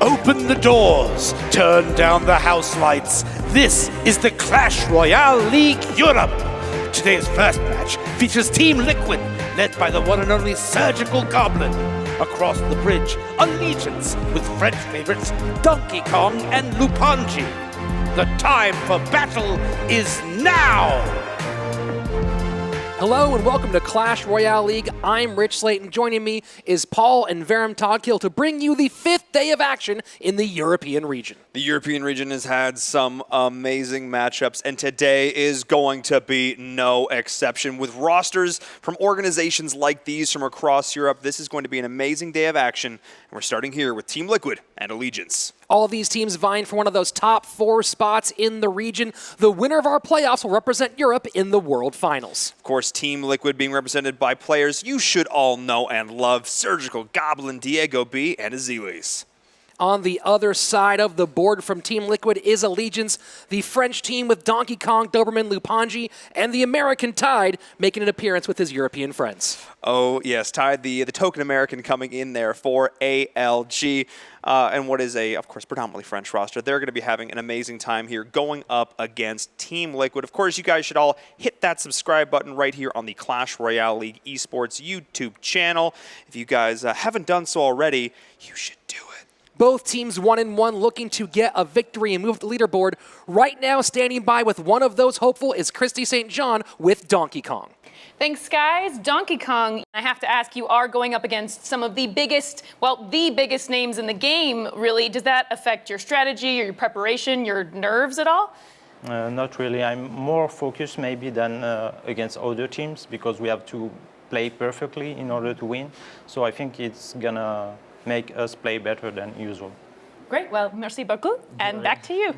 Open the doors, turn down the house lights. This is the Clash Royale League Europe. Today's first match features Team Liquid, led by the one and only Surgical Goblin. Across the bridge, Allegiance with French favorites Donkey Kong and Lupanji. The time for battle is now! Hello and welcome to Clash Royale League. I'm Rich Slayton. Joining me is Paul and Varum Todkill to bring you the 5th day of action in the European region. The European region has had some amazing matchups, and today is going to be no exception. With rosters from organizations like these from across Europe, this is going to be an amazing day of action, and we're starting here with Team Liquid and Allegiance. All of these teams vying for one of those top 4 spots in the region. The winner of our playoffs will represent Europe in the World Finals. Of course, Team Liquid being represented by players you should all know and love: Surgical Goblin, Diego B, and Azilis. On the other side of the board from Team Liquid is Allegiance, the French team with Donkey Kong, Doberman, Lupanji, and the American Tide making an appearance with his European friends. Oh, yes, Tide, the token American coming in there for ALG. And what is of course, predominantly French roster. They're going to be having an amazing time here going up against Team Liquid. Of course, you guys should all hit that subscribe button right here on the Clash Royale League Esports YouTube channel. If you guys haven't done so already, you should do it. Both teams 1-1 looking to get a victory and move the leaderboard. Right now, standing by with one of those hopeful is Christy St. John with Donkey Kong. Thanks, guys. Donkey Kong, I have to ask, you are going up against some of the biggest, well, the biggest names in the game, really. Does that affect your strategy or your preparation, your nerves at all? Not really. I'm more focused maybe than against other teams because we have to play perfectly in order to win. So I think it's going to make us play better than usual. Great. Well, merci beaucoup. And back to you.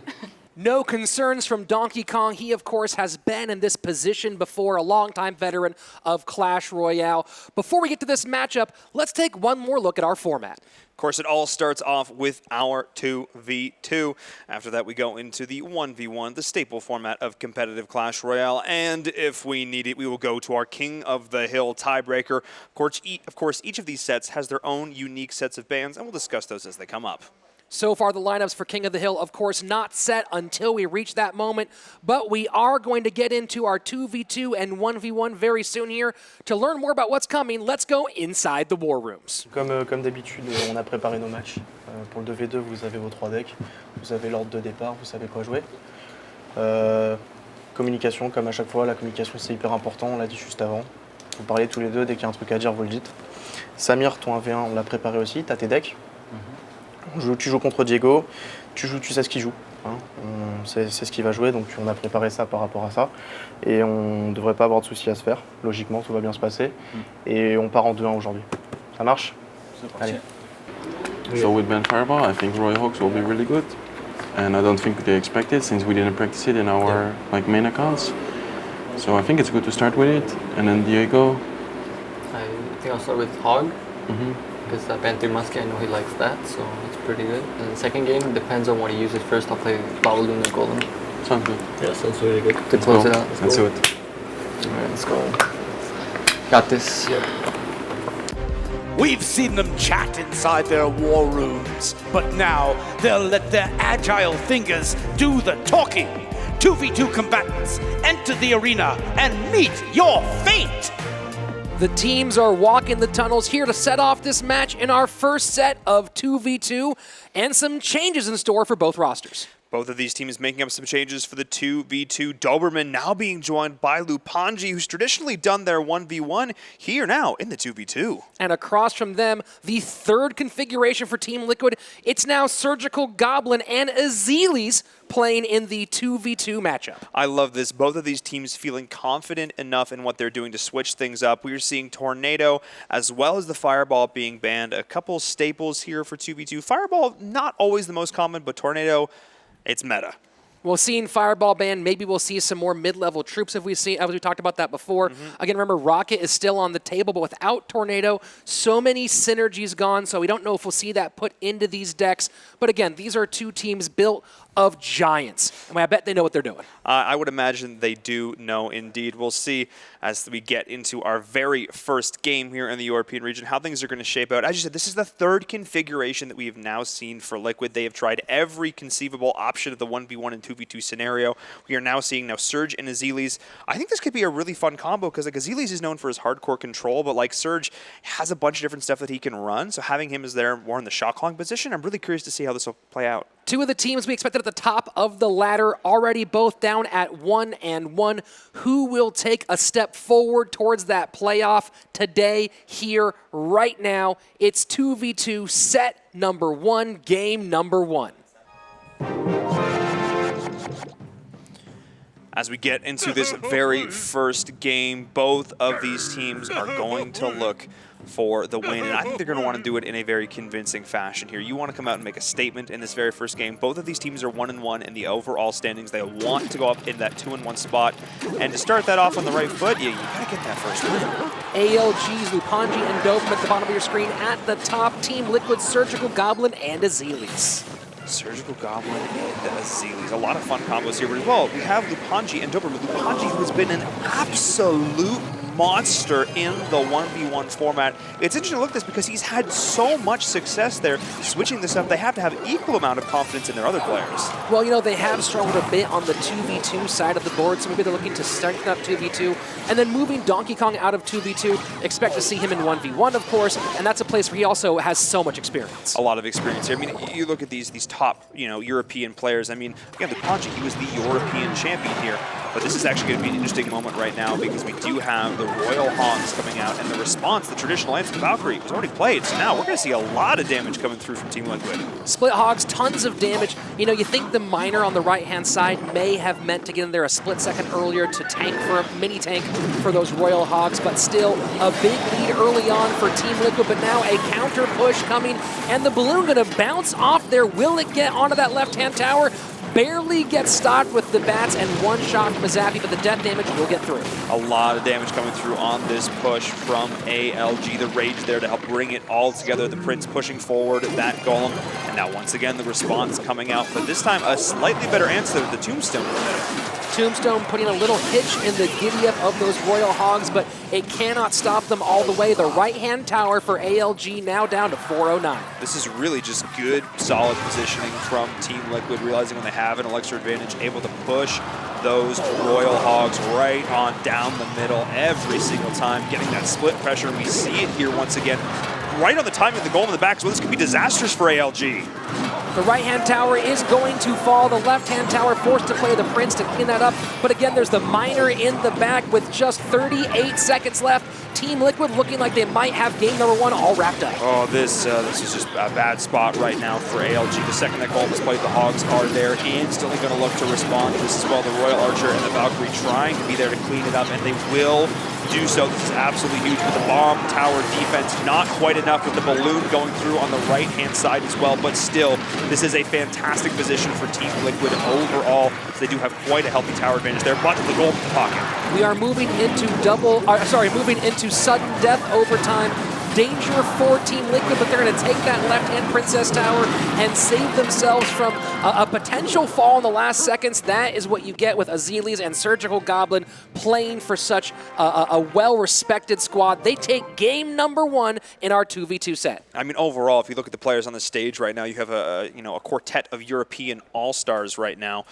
No concerns from Donkey Kong. He, of course, has been in this position before, a longtime veteran of Clash Royale. Before we get to this matchup, let's take one more look at our format. Of course, it all starts off with our 2v2. After that, we go into the 1v1, the staple format of competitive Clash Royale. And if we need it, we will go to our King of the Hill tiebreaker. Of course, each of these sets has their own unique sets of bans, and we'll discuss those as they come up. So far, the lineups for King of the Hill, of course, not set until we reach that moment, but we are going to get into our 2v2 and 1v1 very soon here. To learn more about what's coming, let's go inside the war rooms. Comme d'habitude, on a préparé nos matchs. Pour le 2v2, vous avez vos 3 decks, vous avez l'ordre de départ, vous savez quoi jouer. Communication, comme à chaque fois, la communication c'est hyper important, on l'a dit juste avant. Vous parlez tous les deux, dès qu'il y a un truc à dire, vous le dites. Samir, ton 1v1, on l'a préparé aussi, t'as tes decks. Tu joues contre Diego, tu sais ce qu'il joue, hein. C'est ce qu'il va jouer, donc on a préparé ça par rapport à ça. Et on ne devrait pas avoir de soucis à se faire, logiquement tout va bien se passer. Et on part en 2-1 aujourd'hui. Ça marche? Allez. So with Ben Fireball, I think Roy Hawks will be really good. And I don't think they expect it since we didn't practice it in our main accounts. So I think it's good to start with it. And then Diego. I think I'll start with Hog. Because that Panther Musket, I know he likes that, so it's pretty good. And the second game depends on what he uses first. I'll play Babaluna Golem. Sounds good. Yeah, sounds really good. To close it out. Let's do it. Alright, let's go. Got this. Yeah. We've seen them chat inside their war rooms, but now they'll let their agile fingers do the talking. 2v2 combatants, enter the arena and meet your fate! The teams are walking the tunnels here to set off this match in our first set of 2v2, and some changes in store for both rosters. Both of these teams making up some changes for the 2v2. Doberman now being joined by Lupanji, who's traditionally done their 1v1 here now in the 2v2. And across from them, the third configuration for Team Liquid, it's now Surgical Goblin and Azilis playing in the 2v2 matchup. I love this. Both of these teams feeling confident enough in what they're doing to switch things up. We are seeing Tornado as well as the Fireball being banned. A couple staples here for 2v2. Fireball, not always the most common, but Tornado, it's meta. Well, seeing Fireball ban, maybe we'll see some more mid-level troops as we talked about that before. Again, remember, Rocket is still on the table, but without Tornado, so many synergies gone, so we don't know if we'll see that put into these decks. But again, these are two teams built of giants. And I bet they know what they're doing. I would imagine they do know indeed. We'll see as we get into our very first game here in the European region how things are going to shape out. As you said, this is the third configuration that we have now seen for Liquid. They have tried every conceivable option of the 1v1 and 2v2 scenario. We are now seeing Surge and Azelis. I think this could be a really fun combo because like Azelis is known for his hardcore control, but like Surge has a bunch of different stuff that he can run. So having him as there more in the shot calling position, I'm really curious to see how this will play out. Two of the teams we expected at the top of the ladder already both down at 1-1. Who will take a step forward towards that playoff today, here, right now? It's 2v2 set number 1, game number 1. As we get into this very first game, both of these teams are going to look for the win, and I think they're going to want to do it in a very convincing fashion here. You want to come out and make a statement in this very first game. Both of these teams are 1-1 in the overall standings. They want to go up in that 2-1 spot, and to start that off on the right foot, you got to get that first win. ALG's Lupanji and Dovem at the bottom of your screen. At the top, Team Liquid, Surgical Goblin, and Azelis. Surgical Goblin and Azelis. A lot of fun combos here, but as well, we have Lupanji and Doberman. Lupanji, who has been an absolute monster in the 1v1 format. It's interesting to look at this because he's had so much success there. Switching this up, they have to have equal amount of confidence in their other players. Well, you know, they have struggled a bit on the 2v2 side of the board, so maybe they're looking to strengthen up 2v2. And then moving Donkey Kong out of 2v2, expect to see him in 1v1, of course, and that's a place where he also has so much experience. A lot of experience here. I mean, you look at these top, European players. I mean, again, Lupanji, he was the European champion here. But this is actually going to be an interesting moment right now because we do have the Royal Hogs coming out, and the response, the traditional anthem, Valkyrie, was already played. So now we're going to see a lot of damage coming through from Team Liquid. Split Hogs, tons of damage. You know, you think the miner on the right-hand side may have meant to get in there a split second earlier to tank for a mini tank for those Royal Hogs, but still a big lead early on for Team Liquid, but now a counter push coming, and the balloon going to bounce off there. Will it get onto that left-hand tower? Barely gets stopped with the bats and one shot from Azapi, but the death damage will get through. A lot of damage coming through on this push from ALG. The rage there to help bring it all together. The Prince pushing forward that Golem. And now once again the response coming out, but this time a slightly better answer with the Tombstone. Tombstone putting a little hitch in the giddy-up of those Royal Hogs, but it cannot stop them all the way. The right-hand tower for ALG now down to 409. This is really just good, solid positioning from Team Liquid, realizing when they have an elixir advantage, able to push those Royal Hogs right on down the middle every single time, getting that split pressure. We see it here once again, right on the timing of the Golem in the back, so this could be disastrous for ALG. The right-hand tower is going to fall. The left-hand tower forced to play the Prince to clean that up. But again, there's the miner in the back with just 38 seconds left. Team Liquid looking like they might have game number 1 all wrapped up. Oh, this is just a bad spot right now for ALG. The second that Golem is played, the Hogs are there, instantly going to look to respond to this as well. The Royal Archer and the Valkyrie trying to be there to clean it up, and they will do so. This is absolutely huge with the bomb tower defense. Not quite enough with the balloon going through on the right-hand side as well, but still, this is a fantastic position for Team Liquid overall. So they do have quite a healthy tower advantage there, but the Golem in the pocket. We are moving into moving into sudden death overtime. Danger for Team Liquid, but they're going to take that left-hand Princess Tower and save themselves from a potential fall in the last seconds. That is what you get with Azelis and Surgical Goblin playing for such a well-respected squad. They take game number 1 in our 2v2 set. I mean, overall, if you look at the players on the stage right now, you have a quartet of European all-stars right now.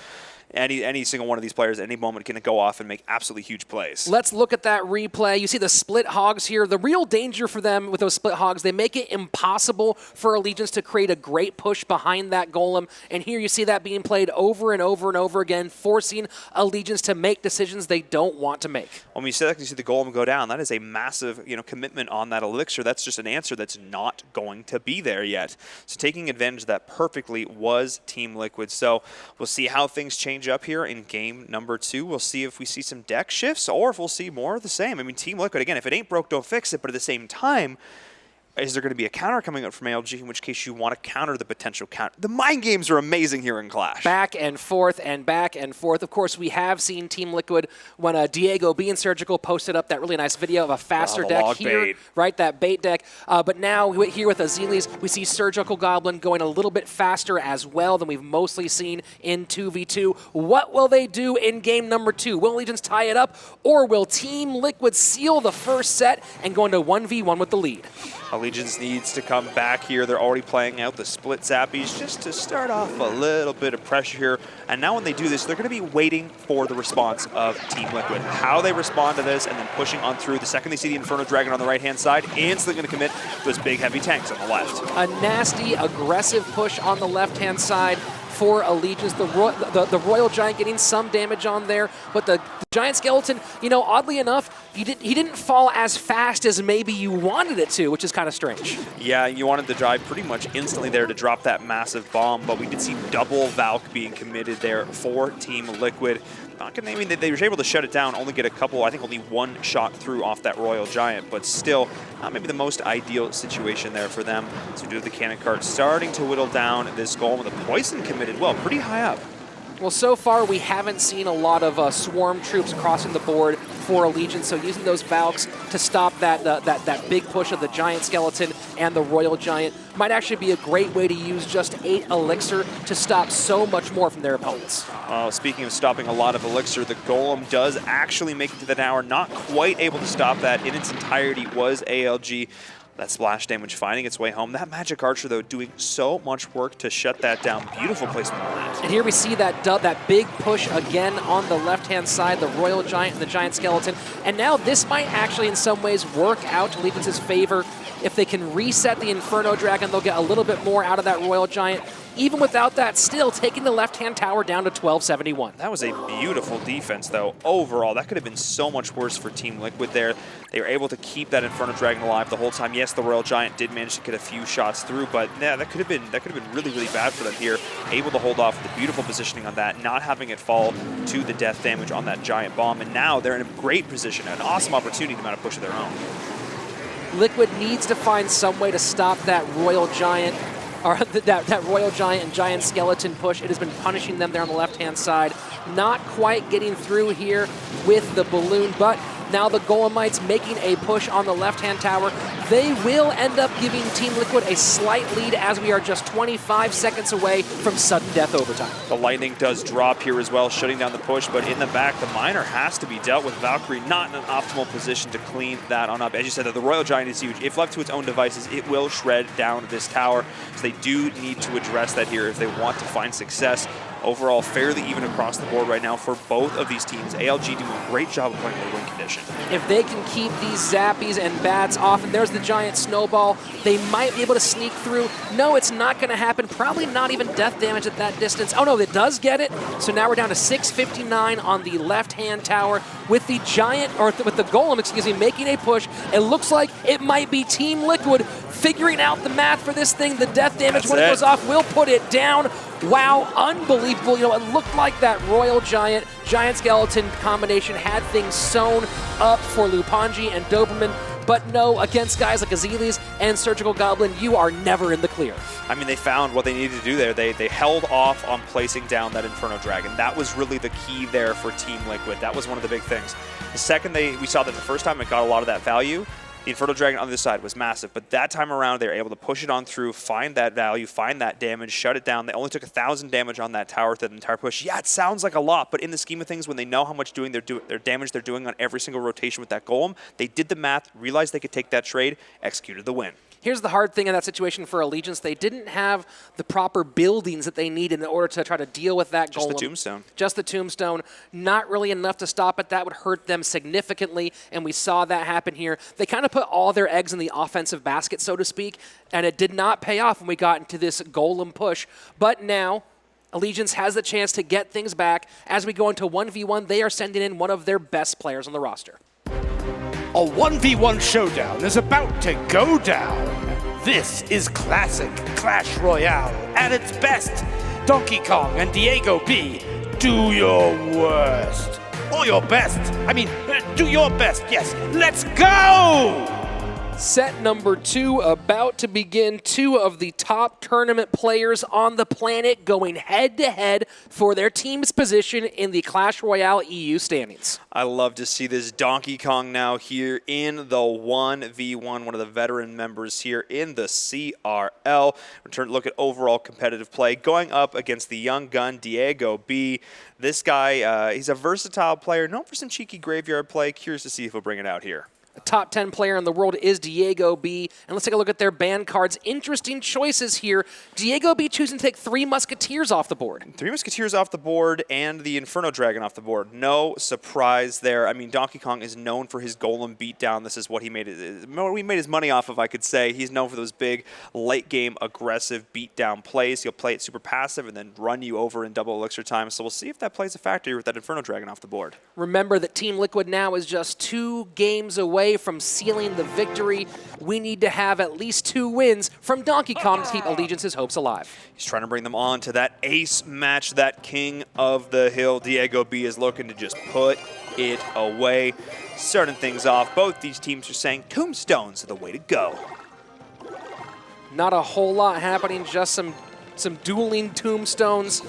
Any single one of these players at any moment can go off and make absolutely huge plays. Let's look at that replay. You see the split Hogs here. The real danger for them with those split Hogs, they make it impossible for Allegiance to create a great push behind that Golem. And here you see that being played over and over and over again, forcing Allegiance to make decisions they don't want to make. When you see the Golem go down, that is a massive commitment on that elixir. That's just an answer that's not going to be there yet. So taking advantage of that perfectly was Team Liquid. So we'll see how things change up here in game number 2. We'll see if we see some deck shifts or if we'll see more of the same. I mean, Team Liquid, again, if it ain't broke, don't fix it. But at the same time, is there going to be a counter coming up from ALG, in which case you want to counter the potential counter? The mind games are amazing here in Clash. Back and forth and back and forth. Of course, we have seen Team Liquid when Diego B and Surgical posted up that really nice video of a faster deck here, bait. right? That bait deck. But now here with Azelis, we see Surgical Goblin going a little bit faster as well than we've mostly seen in 2v2. What will they do in game number 2? Will Allegiance tie it up, or will Team Liquid seal the first set and go into 1v1 with the lead? Allegiance needs to come back here. They're already playing out the split zappies just to start off a little bit of pressure here. And now when they do this, they're going to be waiting for the response of Team Liquid. How they respond to this and then pushing on through. The second they see the Inferno Dragon on the right-hand side, instantly going to commit those big, heavy tanks on the left. A nasty, aggressive push on the left-hand side for Allegiance. The Royal Giant getting some damage on there, but the Giant Skeleton, you know, oddly enough, he didn't fall as fast as maybe you wanted it to, which is kind of strange. Yeah, you wanted to drive pretty much instantly there to drop that massive bomb, but we did see double Valk being committed there for Team Liquid. Not gonna, I mean, they were able to shut it down, only get a couple, I think only one shot through off that Royal Giant, but still not maybe the most ideal situation there for them. So we do have the cannon cart starting to whittle down this goal with a poison committed, well, pretty high up. Well, so far we haven't seen a lot of swarm troops crossing the board for Allegiance, so using those Valks to stop that big push of the Giant Skeleton and the Royal Giant might actually be a great way to use just 8 Elixir to stop so much more from their opponents. Speaking of stopping a lot of Elixir, the Golem does actually make it to the tower, not quite able to stop that in its entirety was ALG. That splash damage finding its way home. That Magic Archer, though, doing so much work to shut that down. Beautiful placement on that. And here we see that big push again on the left-hand side, the Royal Giant and the Giant Skeleton. And now this might actually in some ways work out to Allegiance's favor. If they can reset the Inferno Dragon, they'll get a little bit more out of that Royal Giant. Even without that, still taking the left-hand tower down to 1271. That was a beautiful defense, though. Overall, that could have been so much worse for Team Liquid there. They were able to keep that Inferno Dragon alive the whole time. Yes, the Royal Giant did manage to get a few shots through, but yeah, that could have been really, really bad for them here. Able to hold off with the beautiful positioning on that, not having it fall to the death damage on that Giant Bomb, and now they're in a great position, an awesome opportunity to mount a push of their own. Liquid needs to find some way to stop that Royal Giant, or that Royal Giant and Giant Skeleton push. It has been punishing them there on the left-hand side. Not quite getting through here with the balloon, but now the Golemites making a push on the left-hand tower. They will end up giving Team Liquid a slight lead as we are just 25 seconds away from sudden death overtime. The Lightning does drop here as well, shutting down the push, but in the back, the Miner has to be dealt with. Valkyrie not in an optimal position to clean that on up. As you said, the Royal Giant is huge. If left to its own devices, it will shred down this tower. So they do need to address that here if they want to find success. Overall, fairly even across the board right now for both of these teams. ALG doing a great job of playing the win condition. If they can keep these Zappies and Bats off, and there's the Giant Snowball, they might be able to sneak through. No, it's not going to happen. Probably not even death damage at that distance. Oh no, it does get it. So now we're down to 659 on the left-hand tower with the Giant, or with the Golem, excuse me, making a push. It looks like it might be Team Liquid figuring out the math for this thing. The death damage, when it goes off, will put it down. Wow, unbelievable. You know, it looked like that Royal Giant, Giant Skeleton combination had things sewn up for Lupanji and Doberman. But no, against guys like Azelis and Surgical Goblin, you are never in the clear. I mean, they found what they needed to do there. They held off on placing down that Inferno Dragon. That was really the key there for Team Liquid. That was one of the big things. The second we saw that the first time it got a lot of that value, the Inferno Dragon on the other side was massive, but that time around they were able to push it on through, find that value, find that damage, shut it down. They only took 1,000 damage on that tower through the entire push. Yeah, it sounds like a lot, but in the scheme of things, when they know how much their damage they're doing on every single rotation with that Golem, they did the math, realized they could take that trade, executed the win. Here's the hard thing in that situation for Allegiance. They didn't have the proper buildings that they needed in order to try to deal with that Golem. Just the Tombstone. Just the Tombstone. Not really enough to stop it. That would hurt them significantly, and we saw that happen here. They kind of put all their eggs in the offensive basket, so to speak, and it did not pay off when we got into this Golem push. But now, Allegiance has the chance to get things back. As we go into 1v1, they are sending in one of their best players on the roster. A 1v1 showdown is about to go down. This is classic Clash Royale at its best. Donkey Kong and Diego B, do your worst. Or your best. I mean, do your best, yes. Let's go! Set number 2 about to begin. 2 of the top tournament players on the planet going head-to-head for their team's position in the Clash Royale EU standings. I love to see this. Donkey Kong now here in the 1v1, one of the veteran members here in the CRL. Return to look at overall competitive play, going up against the young gun Diego B. This guy, he's a versatile player, known for some cheeky graveyard play. Curious to see if he'll bring it out here. A top 10 player in the world is Diego B. And let's take a look at their ban cards. Interesting choices here. Diego B choosing to take 3 Musketeers off the board. 3 Musketeers off the board and the Inferno Dragon off the board. No surprise there. I mean, Donkey Kong is known for his Golem beatdown. This is what he made his money off of, I could say. He's known for those big late-game aggressive beatdown plays. He'll play it super passive and then run you over in double elixir time. So we'll see if that plays a factor here with that Inferno Dragon off the board. Remember that Team Liquid now is just 2 games away from sealing the victory. We need to have at least 2 wins from Donkey Kong to keep Allegiance's hopes alive. He's trying to bring them on to that ace match, that king of the hill. Diego B is looking to just put it away. Starting things off, both these teams are saying tombstones are the way to go. Not a whole lot happening, just some dueling tombstones.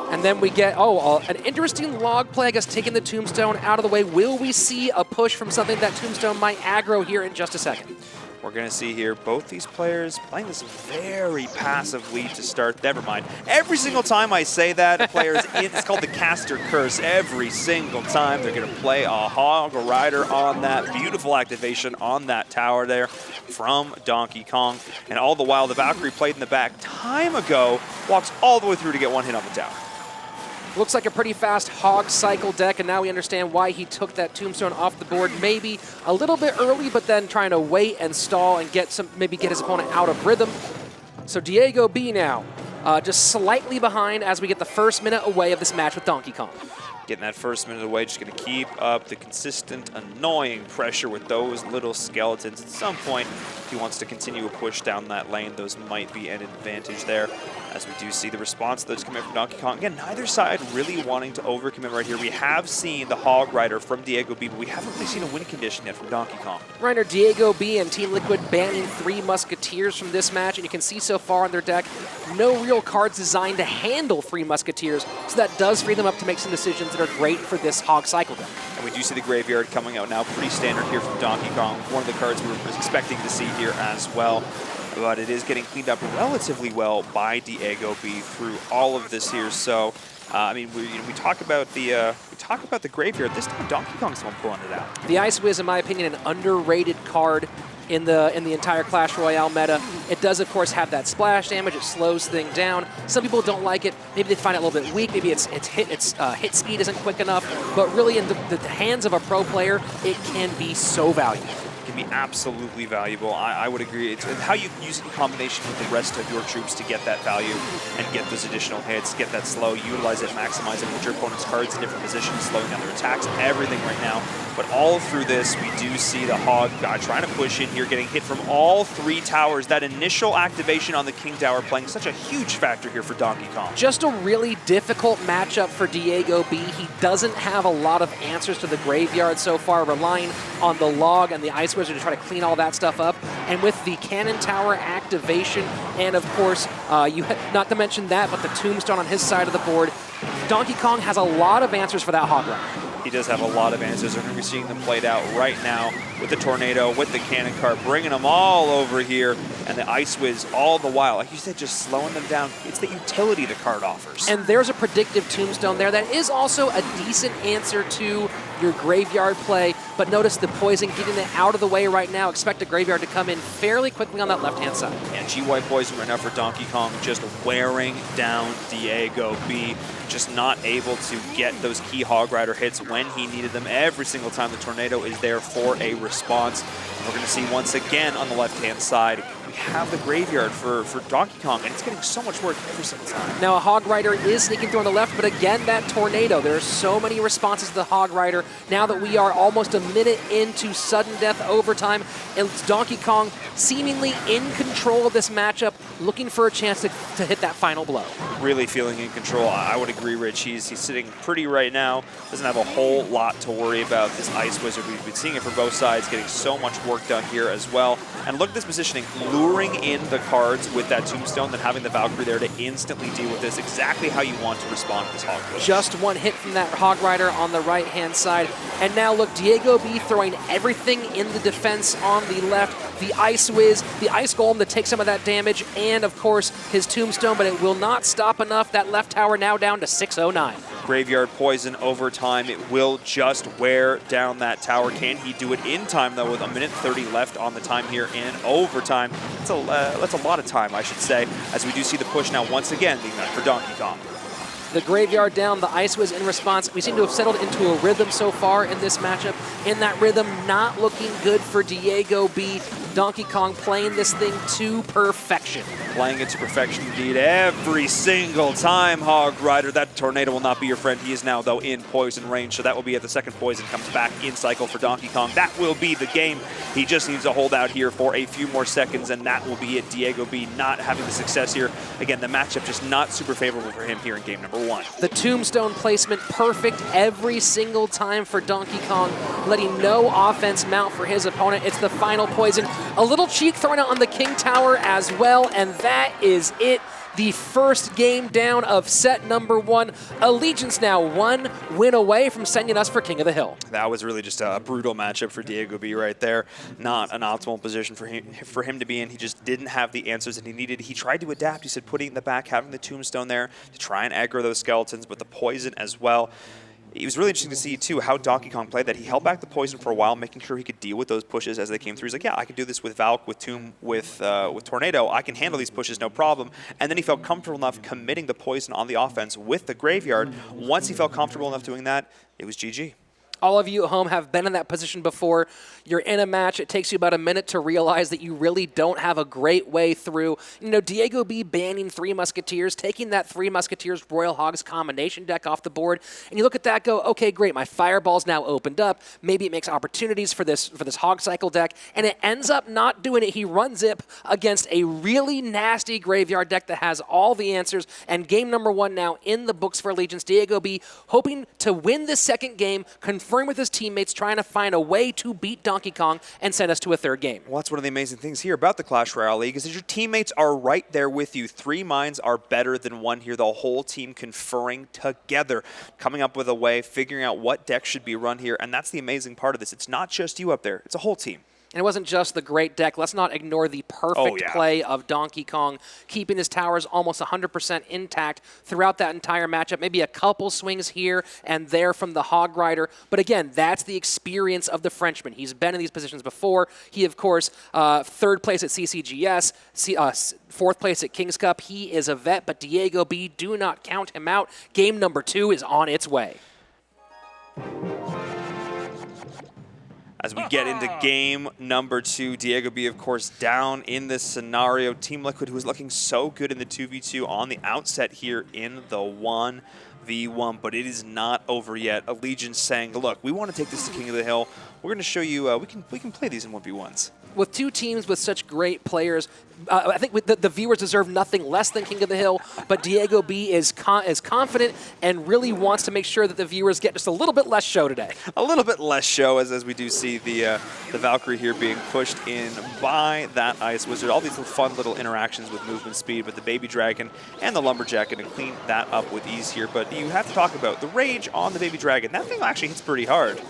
And then we get, an interesting log play, I guess, taking the tombstone out of the way. Will we see a push from something that tombstone might aggro here in just a second? We're going to see here both these players playing this very passive lead to start. Never mind. Every single time I say that, a player's in, it's called the caster curse. Every single time they're going to play a Hog Rider on that beautiful activation on that tower there from Donkey Kong. And all the while, the Valkyrie played in the back time ago, walks all the way through to get 1 hit on the tower. Looks like a pretty fast Hog cycle deck, and now we understand why he took that tombstone off the board. Maybe a little bit early, but then trying to wait and stall and maybe get his opponent out of rhythm. So Diego B now just slightly behind as we get the first minute away of this match with Donkey Kong. Getting that first minute away, just going to keep up the consistent, annoying pressure with those little skeletons. At some point, if he wants to continue a push down that lane, those might be an advantage there. As we do see the response that's coming from Donkey Kong. Again, neither side really wanting to overcommit right here. We have seen the Hog Rider from Diego B, but we haven't really seen a win condition yet from Donkey Kong. Reiner, Diego B and Team Liquid banning 3 Musketeers from this match, and you can see so far on their deck, no real cards designed to handle 3 Musketeers, so that does free them up to make some decisions that are great for this Hog cycle deck. And we do see the Graveyard coming out now, pretty standard here from Donkey Kong. One of the cards we were expecting to see here as well. But it is getting cleaned up relatively well by Diego B through all of this here. So, I mean, we talk about the Graveyard. This time, Donkey Kong's the one pulling it out. The Ice Wiz, in my opinion, an underrated card in the entire Clash Royale meta. It does, of course, have that splash damage. It slows things down. Some people don't like it. Maybe they find it a little bit weak. Maybe its hit speed isn't quick enough. But really, in the hands of a pro player, it can be so valuable. Can be absolutely valuable. I would agree. It's how you use it in combination with the rest of your troops to get that value and get those additional hits, get that slow, utilize it, maximize it, put your opponent's cards in different positions, slowing down their attacks, everything right now. But all through this, we do see the Hog guy trying to push in here, getting hit from all 3 towers. That initial activation on the King Tower playing such a huge factor here for Donkey Kong. Just a really difficult matchup for Diego B. He doesn't have a lot of answers to the Graveyard so far, relying on the Log and the Ice Wizard to try to clean all that stuff up. And with the Cannon Tower activation, and of course, not to mention that, but the Tombstone on his side of the board, Donkey Kong has a lot of answers for that Hog Rider. He does have a lot of answers. We're going to be seeing them played out right now with the Tornado, with the Cannon Cart, bringing them all over here, and the Ice Wiz all the while. Like you said, just slowing them down. It's the utility the card offers. And there's a predictive Tombstone there that is also a decent answer to your Graveyard play. But notice the Poison getting it out of the way right now. Expect the Graveyard to come in fairly quickly on that left-hand side. And GY Poison right now for Donkey Kong, just wearing down Diego B. Just not able to get those key Hog Rider hits when he needed them. Every single time the Tornado is there for a response. And we're going to see once again on the left-hand side, we have the Graveyard for Donkey Kong, and it's getting so much work every single time. Now a Hog Rider is sneaking through on the left, but again, that Tornado. There are so many responses to the Hog Rider. Now that we are almost a minute into sudden death overtime, and Donkey Kong seemingly in control of this matchup, looking for a chance to hit that final blow. Really feeling in control. I would agree, Rich. He's sitting pretty right now. Doesn't have a whole lot to worry about. This Ice Wizard, we've been seeing it from both sides, getting so much work done here as well. And look at this positioning, luring in the cards with that Tombstone, then having the Valkyrie there to instantly deal with this, exactly how you want to respond to this Hog push. Just one hit from that Hog Rider on the right-hand side. And now look, Diego B throwing everything in the defense on the left. The Ice Wiz, the Ice Golem to take some of that damage, and of course his Tombstone, but it will not stop enough. That left tower now down to 609. Graveyard Poison over time. It will just wear down that tower. Can he do it in time, though, with a minute 30 left on the time here in overtime? That's a lot of time, I should say, as we do see the push now once again being done for Donkey Kong. The Graveyard down, the Ice Wiz in response. We seem to have settled into a rhythm so far in this matchup. In that rhythm, not looking good for Diego B. Donkey Kong playing this thing to perfection. Playing it to perfection indeed every single time, Hog Rider. That Tornado will not be your friend. He is now, though, in poison range, so that will be at the second poison. Comes back in cycle for Donkey Kong. That will be the game. He just needs to hold out here for a few more seconds, and that will be it. Diego B not having the success here. Again, the matchup just not super favorable for him here in game number 1. The Tombstone placement perfect every single time for Donkey Kong, letting no offense mount for his opponent. It's the final poison. A little cheek thrown out on the King Tower as well, and that is it. The first game down of set number 1. Allegiance now 1 win away from sending us for King of the Hill. That was really just a brutal matchup for Diego B right there. Not an optimal position for him to be in. He just didn't have the answers that he needed. He tried to adapt. He said putting in the back, having the Tombstone there to try and aggro those skeletons, but the poison as well. It was really interesting to see, too, how Donkey Kong played that. He held back the poison for a while, making sure he could deal with those pushes as they came through. He's like, yeah, I can do this with Valk, with Tomb, with Tornado. I can handle these pushes, no problem. And then he felt comfortable enough committing the poison on the offense with the Graveyard. Once he felt comfortable enough doing that, it was GG. All of you at home have been in that position before. You're in a match. It takes you about a minute to realize that you really don't have a great way through. You know, Diego B banning 3 Musketeers, taking that 3 Musketeers Royal Hogs combination deck off the board, and you look at that, go, okay, great, my Fireball's now opened up. Maybe it makes opportunities for this Hog Cycle deck, and it ends up not doing it. He runs it against a really nasty Graveyard deck that has all the answers, and game number 1 now in the books for Allegiance. Diego B hoping to win this second game, conferring with his teammates, trying to find a way to beat Donkey Kong and send us to a third game. Well, that's one of the amazing things here about the Clash Royale League is that your teammates are right there with you. 3 minds are better than 1 here. The whole team conferring together, coming up with a way, figuring out what deck should be run here, and that's the amazing part of this. It's not just you up there. It's a whole team. And it wasn't just the great deck. Let's not ignore the perfect play of Donkey Kong, keeping his towers almost 100% intact throughout that entire matchup. Maybe a couple swings here and there from the Hog Rider. But again, that's the experience of the Frenchman. He's been in these positions before. He, of course, 3rd place at CCGS, 4th place at King's Cup. He is a vet, but Diego B, do not count him out. Game number 2 is on its way. As we get into game number 2, Diego B, of course, down in this scenario. Team Liquid, who is looking so good in the 2v2 on the outset here in the 1v1, but it is not over yet. Allegiance saying, look, we want to take this to King of the Hill. We're going to show you we can play these in 1v1s. With 2 teams with such great players, I think the viewers deserve nothing less than King of the Hill, but Diego B is confident and really wants to make sure that the viewers get just a little bit less show today. A little bit less show as we do see the Valkyrie here being pushed in by that Ice Wizard. All these fun little interactions with movement speed, but the Baby Dragon and the Lumberjack going to clean that up with ease here. But you have to talk about the rage on the Baby Dragon. That thing actually hits pretty hard.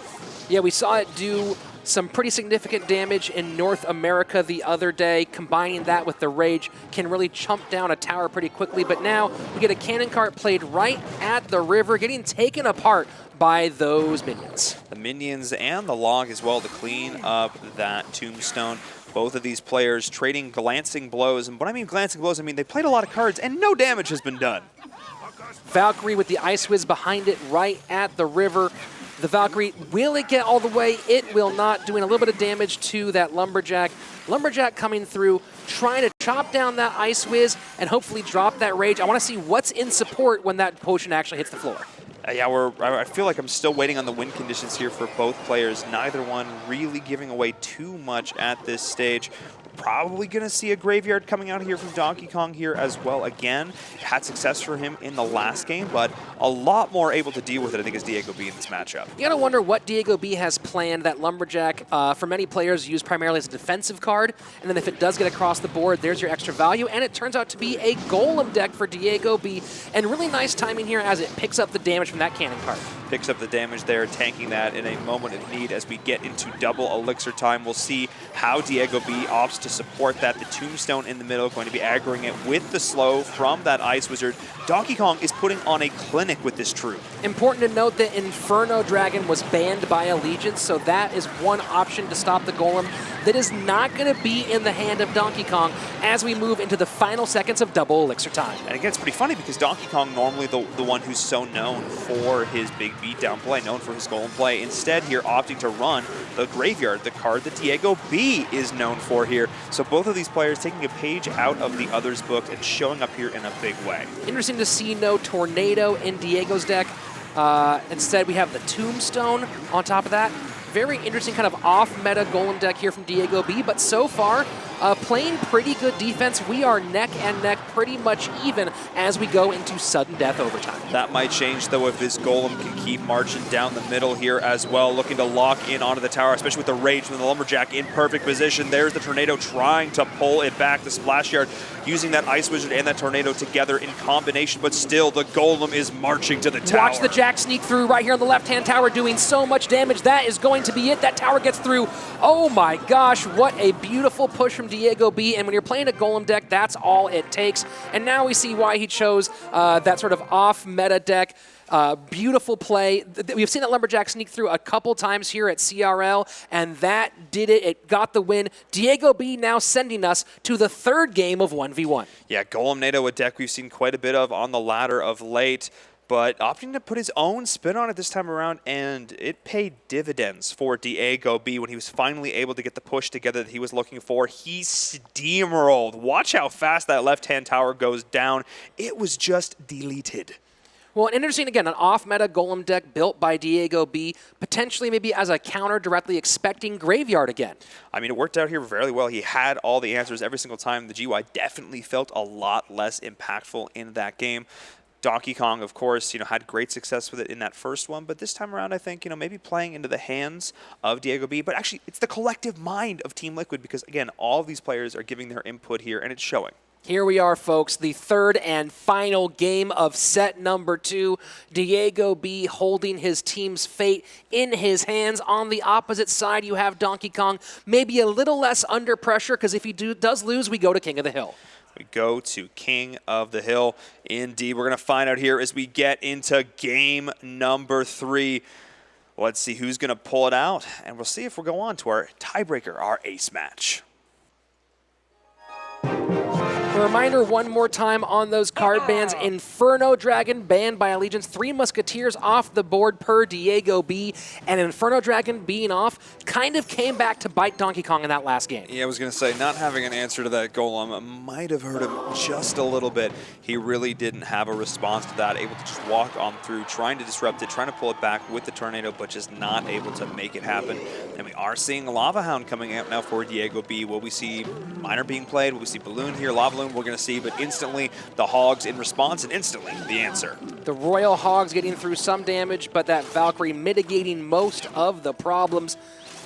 Yeah, we saw it do some pretty significant damage in North America the other day. Combining that with the rage can really chump down a tower pretty quickly. But now we get a cannon cart played right at the river, getting taken apart by those minions. The minions and the log as well to clean up that Tombstone. Both of these players trading glancing blows. And when I mean glancing blows, I mean they played a lot of cards and no damage has been done. Valkyrie with the Ice Wiz behind it right at the river. The Valkyrie, will it get all the way? It will not, doing a little bit of damage to that Lumberjack. Lumberjack coming through, trying to chop down that Ice Wiz and hopefully drop that rage. I want to see what's in support when that potion actually hits the floor. Yeah, I feel like I'm still waiting on the win conditions here for both players. Neither one really giving away too much at this stage. Probably going to see a graveyard coming out here from Donkey Kong here as well. Again, had success for him in the last game, but a lot more able to deal with it, I think, is Diego B in this matchup. You gotta wonder what Diego B has planned. That Lumberjack, for many players, used primarily as a defensive card, and then if it does get across the board, there's your extra value, and it turns out to be a Golem deck for Diego B, and really nice timing here as it picks up the damage from that cannon card. Picks up the damage there, tanking that in a moment of need as we get into double elixir time. We'll see how Diego B opts to support that. The Tombstone in the middle going to be aggroing it with the slow from that Ice Wizard. Donkey Kong is putting on a clinic with this troop. Important to note that Inferno Dragon was banned by Allegiance, so that is one option to stop the Golem that is not going to be in the hand of Donkey Kong as we move into the final seconds of double elixir time. And again, it's pretty funny because Donkey Kong, normally the one who's so known for his big beatdown play, known for his Golem play, instead here opting to run the Graveyard, the card that Diego B is known for here. So both of these players taking a page out of the other's book and showing up here in a big way. Interesting to see no Tornado in Diego's deck. Instead, we have the Tombstone on top of that. Very interesting kind of off-meta Golem deck here from Diego B, but so far, playing pretty good defense. We are neck and neck, pretty much even as we go into sudden death overtime. That might change, though, if his Golem can keep marching down the middle here as well, looking to lock in onto the tower, especially with the Rage from the Lumberjack in perfect position. There's the Tornado trying to pull it back. The Splash Yard using that Ice Wizard and that Tornado together in combination, but still the Golem is marching to the tower. Watch the Jack sneak through right here on the left-hand tower, doing so much damage. That is going to be it. That tower gets through. Oh my gosh, what a beautiful push from Diego B. And when you're playing a Golem deck, that's all it takes. And now we see why he chose that sort of off-meta deck. Beautiful play. We've seen that Lumberjack sneak through a couple times here at CRL, and that did it. It got the win. Diego B now sending us to the third game of 1v1. Yeah, Golem NATO, a deck we've seen quite a bit of on the ladder of late, but opting to put his own spin on it this time around, and it paid dividends for Diego B when he was finally able to get the push together that he was looking for. He steamrolled. Watch how fast that left-hand tower goes down. It was just deleted. Well, and interesting, again, an off-meta Golem deck built by Diego B, potentially maybe as a counter directly expecting Graveyard again. I mean, it worked out here very well. He had all the answers every single time. The GY definitely felt a lot less impactful in that game. Donkey Kong, of course, had great success with it in that first one, but this time around, I think, maybe playing into the hands of Diego B, but actually, it's the collective mind of Team Liquid because, again, all of these players are giving their input here, and it's showing. Here we are, folks, the third and final game of set number 2. Diego B holding his team's fate in his hands. On the opposite side, you have Donkey Kong, maybe a little less under pressure, because if he does lose, we go to King of the Hill. We go to King of the Hill. Indeed, we're going to find out here as we get into game number 3. Let's see who's going to pull it out, and we'll see if we'll go on to our tiebreaker, our ace match. A reminder one more time on those card bans. Inferno Dragon banned by Allegiance. 3 Musketeers off the board per Diego B. And Inferno Dragon being off kind of came back to bite Donkey Kong in that last game. Yeah, I was going to say, not having an answer to that Golem might have hurt him just a little bit. He really didn't have a response to that, able to just walk on through, trying to disrupt it, trying to pull it back with the Tornado, but just not able to make it happen. And we are seeing Lava Hound coming out now for Diego B. Will we see Miner being played? Will we see Balloon here? Lava Balloon we're going to see, but instantly the Hogs in response, and instantly the answer. The Royal Hogs getting through some damage, but that Valkyrie mitigating most of the problems.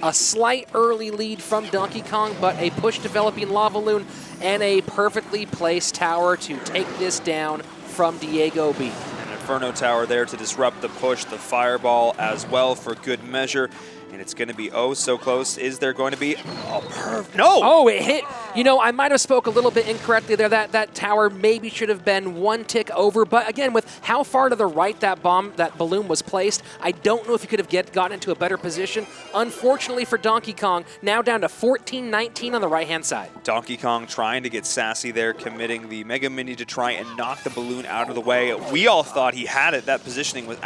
A slight early lead from Donkey Kong, but a push developing Lava Loon and a perfectly placed tower to take this down from Diego B. An Inferno Tower there to disrupt the push, the Fireball as well for good measure. And it's going to be oh so close. Is there going to be no? Oh, it hit. I might have spoke a little bit incorrectly there. That tower maybe should have been one tick over. But again, with how far to the right that balloon was placed, I don't know if he could have gotten into a better position. Unfortunately for Donkey Kong, now down to 14-19 on the right-hand side. Donkey Kong trying to get sassy there, committing the Mega Mini to try and knock the balloon out of the way. We all thought he had it. That positioning was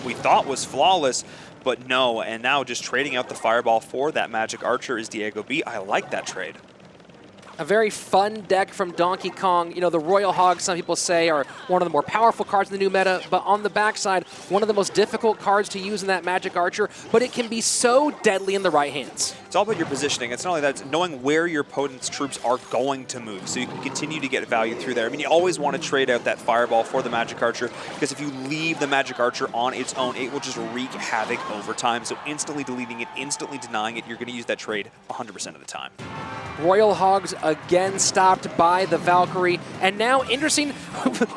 we thought was flawless. But no, and now just trading out the Fireball for that Magic Archer is Diego B. I like that trade. A very fun deck from Donkey Kong. You know, the Royal Hogs, some people say, are one of the more powerful cards in the new meta, but on the backside, one of the most difficult cards to use in that Magic Archer, but it can be so deadly in the right hands. It's all about your positioning. It's not only that, it's knowing where your opponent's troops are going to move, so you can continue to get value through there. I mean, you always want to trade out that Fireball for the Magic Archer, because if you leave the Magic Archer on its own, it will just wreak havoc over time. So instantly deleting it, instantly denying it, you're going to use that trade 100% of the time. Royal Hogs again stopped by the Valkyrie. And now, interesting,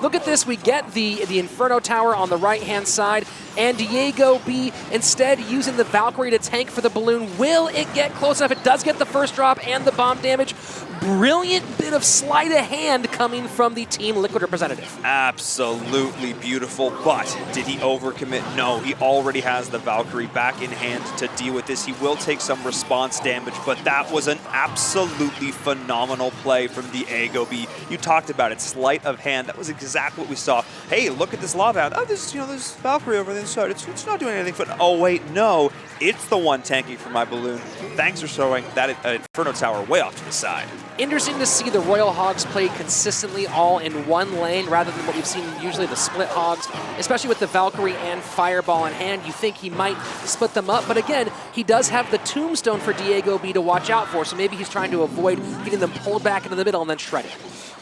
look at this. We get the Inferno Tower on the right-hand side. And Diego B instead using the Valkyrie to tank for the balloon. Will it get close enough? It does get the first drop and the bomb damage. Brilliant bit of sleight of hand coming from the Team Liquid representative. Absolutely beautiful, but did he overcommit? No, he already has the Valkyrie back in hand to deal with this. He will take some response damage, but that was an absolutely phenomenal play from Diego B. You talked about it, sleight of hand. That was exactly what we saw. Hey, look at this lava hound. Oh, there's Valkyrie over the inside. It's not doing anything. But oh wait, no, it's the one tanking for my balloon. Thanks for showing that Inferno Tower way off to the side. Interesting to see the Royal Hogs play consistently all in one lane rather than what we've seen usually the split Hogs, especially with the Valkyrie and Fireball in hand. You think he might split them up, but again, he does have the Tombstone for Diego B to watch out for, so maybe he's trying to avoid getting them pulled back into the middle and then shredded.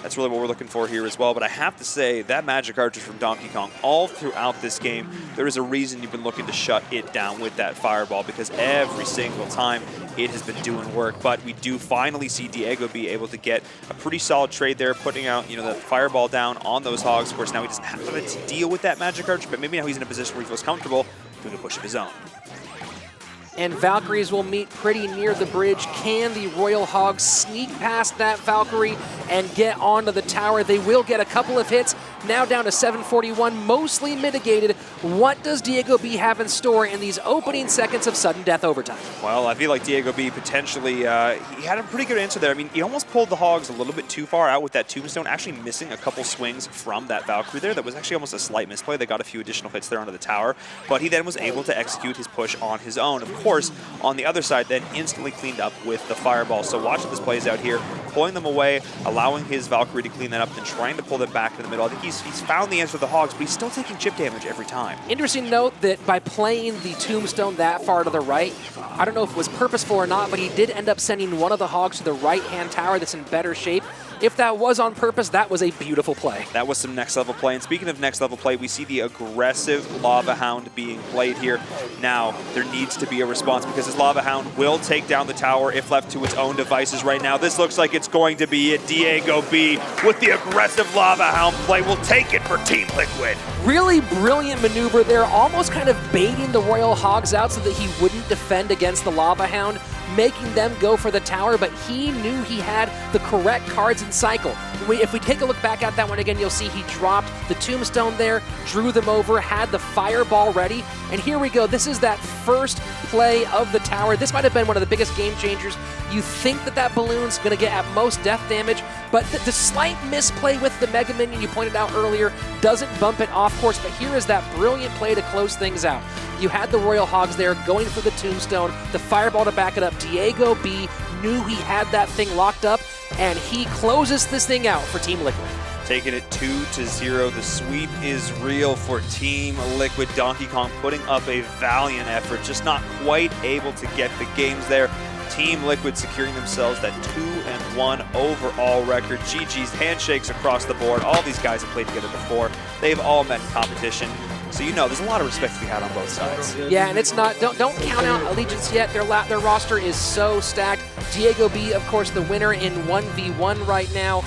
That's really what we're looking for here as well, but I have to say that Magic Archer from Donkey Kong all throughout this game, there is a reason you've been looking to shut it down with that Fireball, because every single time it has been doing work. But we do finally see Diego be able to get a pretty solid trade there, putting out the Fireball down on those Hogs. Of course, now he doesn't have to deal with that Magic Archer, but maybe now he's in a position where he feels comfortable doing a push of his own. And Valkyries will meet pretty near the bridge. Can the Royal Hogs sneak past that Valkyrie and get onto the tower? They will get a couple of hits. Now down to 741, mostly mitigated. What does Diego B have in store in these opening seconds of sudden death overtime? Well, I feel like Diego B potentially, he had a pretty good answer there. I mean, he almost pulled the Hogs a little bit too far out with that Tombstone, actually missing a couple swings from that Valkyrie there. That was actually almost a slight misplay. They got a few additional hits there onto the tower, but he then was able to execute his push on his own. Of course, on the other side, then instantly cleaned up with the Fireball. So watch how this plays out here, pulling them away, allowing his Valkyrie to clean that up, then trying to pull them back to the middle. I think he's found the answer to the Hogs, but he's still taking chip damage every time. Interesting note that by playing the Tombstone that far to the right, I don't know if it was purposeful or not, but he did end up sending one of the Hogs to the right-hand tower that's in better shape. If that was on purpose, that was a beautiful play. That was some next level play. And speaking of next level play, we see the aggressive Lava Hound being played here. Now, there needs to be a response because this Lava Hound will take down the tower if left to its own devices right now. This looks like it's going to be it. Diego B with the aggressive Lava Hound play will take it for Team Liquid. Really brilliant maneuver there, almost kind of baiting the Royal Hogs out so that he wouldn't defend against the Lava Hound, making them go for the tower, but he knew he had the correct cards in cycle. If we take a look back at that one again, you'll see he dropped the Tombstone there, drew them over, had the Fireball ready, and here we go. This is that first play of the tower. This might have been one of the biggest game changers. You think that balloon's going to get at most death damage, but the slight misplay with the Mega Minion you pointed out earlier doesn't bump it off course, but here is that brilliant play to close things out. You had the Royal Hogs there going for the Tombstone, the Fireball to back it up. Diego B knew he had that thing locked up, and he closes this thing out for Team Liquid. Taking it 2-0. The sweep is real for Team Liquid. Donkey Kong putting up a valiant effort, just not quite able to get the games there. Team Liquid securing themselves that 2-1 overall record. GG's, handshakes across the board. All these guys have played together before. They've all met in competition. So there's a lot of respect to be had on both sides. Yeah, and it's not, don't count out Allegiance yet. Their roster is so stacked. Diego B, of course, the winner in 1v1 right now.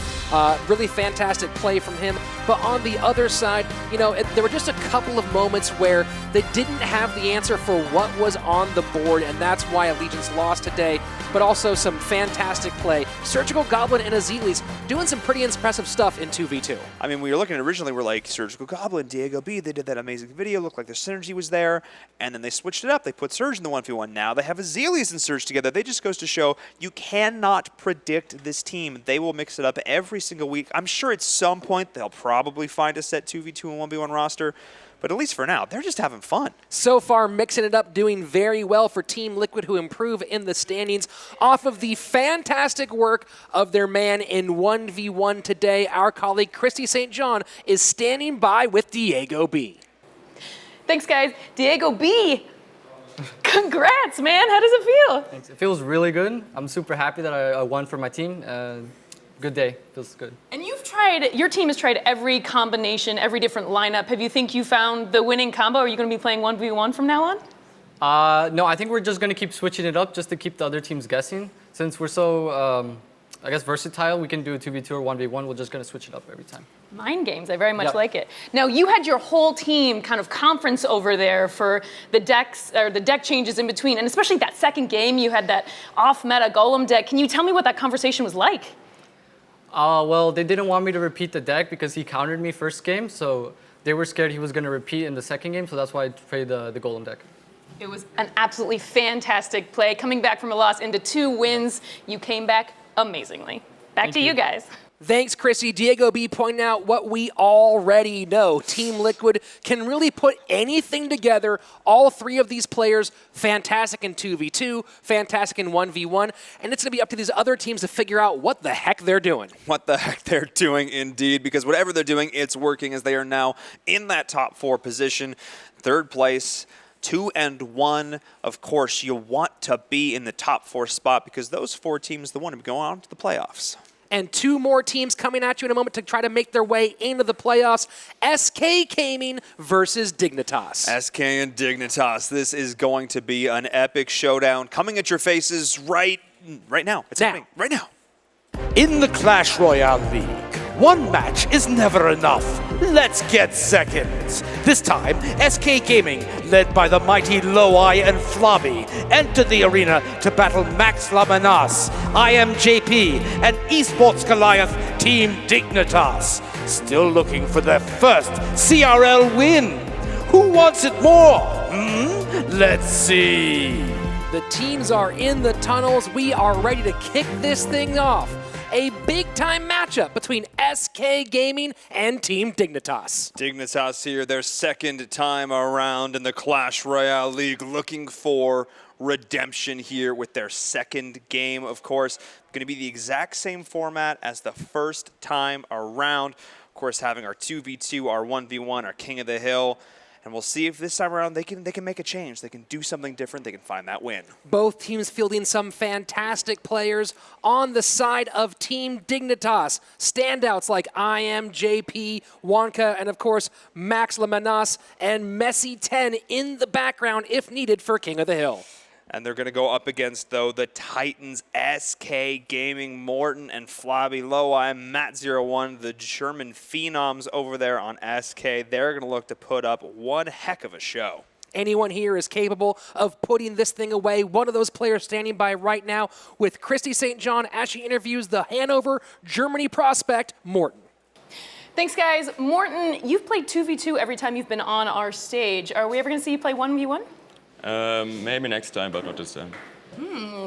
Really fantastic play from him. But on the other side, there were just a couple of moments where they didn't have the answer for what was on the board, and that's why Allegiance lost today. But also some fantastic play. Surgical Goblin and Azelis doing some pretty impressive stuff in 2v2. I mean, we were looking originally, we're like, Surgical Goblin, Diego B, they did that amazing video, looked like their synergy was there, and then they switched it up. They put Surge in the 1v1. Now they have Azelis and Surge together. They just goes to show you cannot predict this team. They will mix it up every single week. I'm sure at some point they'll probably find a set 2v2 and 1v1 roster, but at least for now, they're just having fun. So far, mixing it up, doing very well for Team Liquid, who improve in the standings off of the fantastic work of their man in 1v1 today. Our colleague Christy St. John is standing by with Diego B. Thanks, guys. Diego B. Congrats, man. How does it feel? Thanks. It feels really good. I'm super happy that I won for my team. Good day. Feels good. And your team has tried every combination, every different lineup. Have you think you found the winning combo? Are you going to be playing 1v1 from now on? No, I think we're just going to keep switching it up just to keep the other teams guessing. Since we're so, I guess, versatile, we can do a 2v2 or 1v1. We're just going to switch it up every time. Mind games. I very much like it. Now, you had your whole team kind of conference over there for the decks, or the deck changes in between, and especially that second game, you had that off-meta golem deck. Can you tell me what that conversation was like? Well, they didn't want me to repeat the deck because he countered me first game, so they were scared he was going to repeat in the second game, so that's why I played the golem deck. It was an absolutely fantastic play. Coming back from a loss into 2 wins, you came back amazingly. Back to you guys. Thanks, Chrissy. Diego B pointing out what we already know. Team Liquid can really put anything together. All 3 of these players, fantastic in 2v2, fantastic in 1v1, and it's going to be up to these other teams to figure out what the heck they're doing. What the heck they're doing, indeed, because whatever they're doing, it's working, as they are now in that top 4 position, 3rd place. 2-1. Of course, you want to be in the top 4 spot because those 4 teams, the one to go on to the playoffs. And 2 more teams coming at you in a moment to try to make their way into the playoffs. SK Gaming versus Dignitas. SK and Dignitas. This is going to be an epic showdown coming at your faces right now. It's happening right now. In the Clash Royale League, one match is never enough. Let's get seconds. This time, SK Gaming, led by the mighty Loweye and Flobby, enter the arena to battle Max Lamanas, IMJP, and Esports Goliath Team Dignitas. Still looking for their first CRL win. Who wants it more? Let's see. The teams are in the tunnels. We are ready to kick this thing off. A big-time matchup between SK Gaming and Team Dignitas. Dignitas here, their 2nd time around in the Clash Royale League, looking for redemption here with their 2nd game, of course. Going to be the exact same format as the first time around. Of course, having our 2v2, our 1v1, our King of the Hill. And we'll see if this time around they can make a change. They can do something different. They can find that win. Both teams fielding some fantastic players on the side of Team Dignitas. Standouts like IMJP, Wonka, and of course, Max Lamanas and Messi 10 in the background if needed for King of the Hill. And they're going to go up against, though, the Titans, SK Gaming, Morton and Flabby, Loweye, Matt01, the German phenoms over there on SK. They're going to look to put up one heck of a show. Anyone here is capable of putting this thing away. One of those players standing by right now with Christy St. John as she interviews the Hanover, Germany prospect, Morton. Thanks, guys. Morton, you've played 2v2 every time you've been on our stage. Are we ever going to see you play 1v1? Maybe next time, but not this time.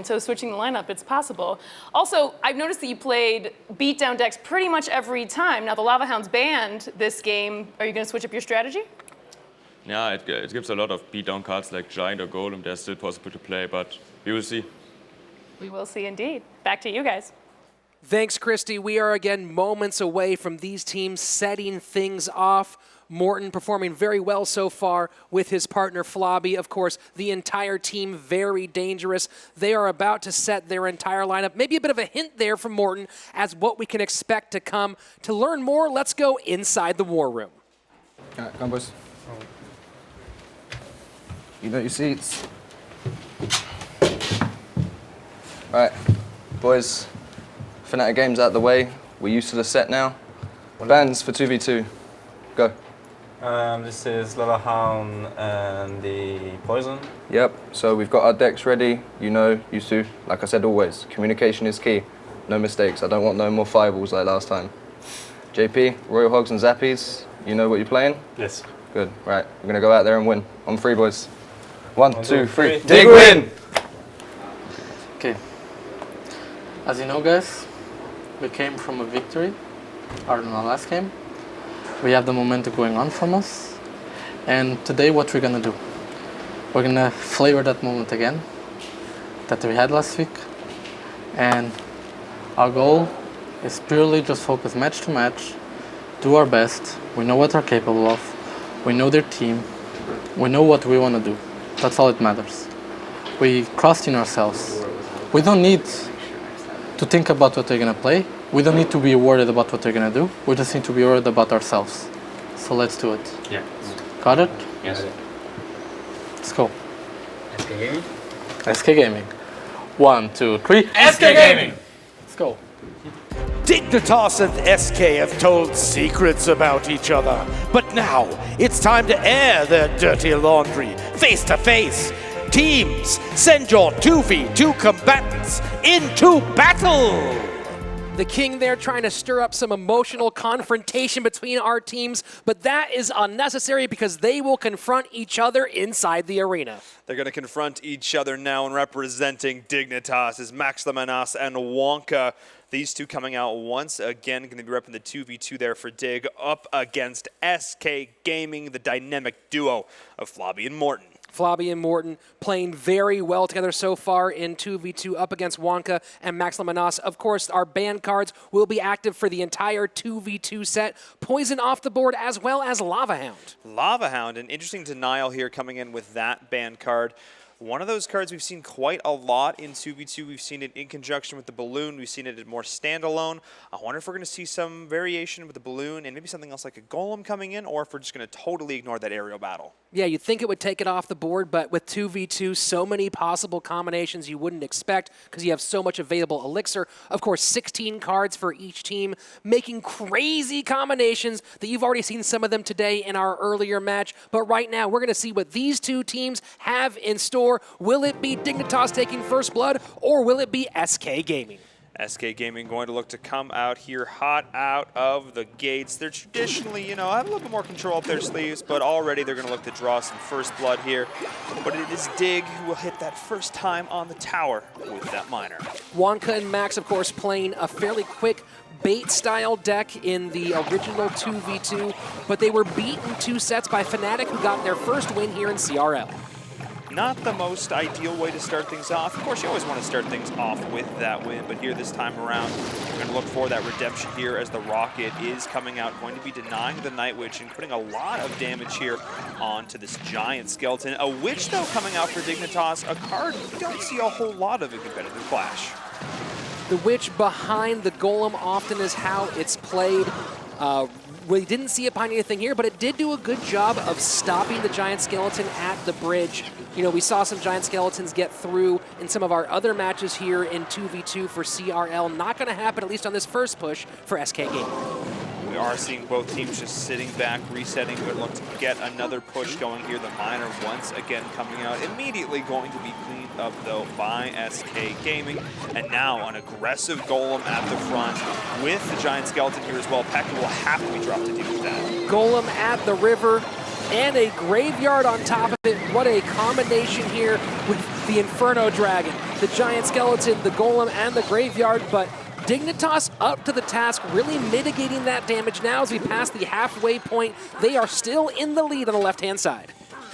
So switching the lineup, it's possible. Also, I've noticed that you played beatdown decks pretty much every time. Now the Lava Hounds banned this game. Are you going to switch up your strategy? Yeah, it gives a lot of beatdown cards like Giant or Golem. They're still possible to play, but we will see. We will see indeed. Back to you guys. Thanks, Christy. We are again moments away from these teams setting things off. Morton performing very well so far with his partner Flobby. Of course, the entire team very dangerous. They are about to set their entire lineup. Maybe a bit of a hint there from Morton as what we can expect to come. To learn more, let's go inside the war room. All right, come boys. You know your seats. All right, boys. Fnatic game's out the way. We're used to the set now. Bans for 2v2. Go. This is Lava Hound and the Poison. Yep, so we've got our decks ready. You know, used to. Like I said always, communication is key. No mistakes. I don't want no more fireballs like last time. JP, Royal Hogs and Zappies, you know what you're playing? Yes. Good, right. We're going to go out there and win. On 3, boys. 1, 2, 3. Dig Dig win! Okay. As you know, guys, we came from a victory. Our last game. We have the momentum going on from us. And today what we're gonna do, we're gonna flavor that moment again that we had last week. And our goal is purely just focus match to match, do our best. We know what they're capable of. We know their team. We know what we want to do. That's all that matters. We trust in ourselves. We don't need to think about what they're going to play. We don't need to be worried about what they're going to do. We just need to be worried about ourselves. So let's do it. Yeah. Got it? Yes. Let's go. SK Gaming? SK Gaming. 1, 2, 3. SK Gaming! Let's go. Dignitas and SK have told secrets about each other, but now it's time to air their dirty laundry face to face. Teams, send your 2v2 combatants into battle! The king there trying to stir up some emotional confrontation between our teams, but that is unnecessary because they will confront each other inside the arena. They're going to confront each other now, and representing Dignitas is Max Lamanas and Wonka. These two coming out once again, going to be repping the 2v2 there for Dig, up against SK Gaming, the dynamic duo of Flobby and Morton. Flobby and Morton playing very well together so far in 2v2 up against Wonka and Max Lamanas. Of course, our ban cards will be active for the entire 2v2 set. Poison off the board as well as Lava Hound. Lava Hound, an interesting denial here coming in with that ban card. One of those cards we've seen quite a lot in 2v2. We've seen it in conjunction with the Balloon. We've seen it more standalone. I wonder if we're going to see some variation with the Balloon and maybe something else like a Golem coming in, or if we're just going to totally ignore that aerial battle. Yeah, you'd think it would take it off the board, but with 2v2, so many possible combinations you wouldn't expect because you have so much available elixir. Of course, 16 cards for each team, making crazy combinations that you've already seen some of them today in our earlier match. But right now, we're going to see what these two teams have in store. Will it be Dignitas taking first blood, or will it be SK Gaming? SK Gaming going to look to come out here hot out of the gates. They're traditionally, have a little bit more control up their sleeves, but already they're going to look to draw some first blood here. But it is Dig who will hit that first time on the tower with that miner. Wonka and Max, of course, playing a fairly quick bait-style deck in the original 2v2, but they were beaten 2 sets by Fnatic, who got their first win here in CRL. Not the most ideal way to start things off. Of course, you always want to start things off with that win, but here this time around, we're going to look for that redemption here as the Rocket is coming out, going to be denying the Night Witch and putting a lot of damage here onto this giant skeleton. A Witch, though, coming out for Dignitas, a card we don't see a whole lot of in competitive Clash. The Witch behind the Golem often is how it's played. We didn't see it behind anything here, but it did do a good job of stopping the giant skeleton at the bridge. We saw some giant skeletons get through in some of our other matches here in 2v2 for CRL. Not going to happen, at least on this first push, for SK Gaming. We are seeing both teams just sitting back, resetting. Good luck to get another push going here. The miner once again coming out. Immediately going to be cleaned up, though, by SK Gaming. And now an aggressive Golem at the front with the giant skeleton here as well. Pekka will have to be dropped to deal with that. Golem at the river and a graveyard on top of it. What a combination here with the Inferno Dragon. The giant skeleton, the Golem, and the graveyard, but Dignitas up to the task, really mitigating that damage now as we pass the halfway point. They are still in the lead on the left-hand side.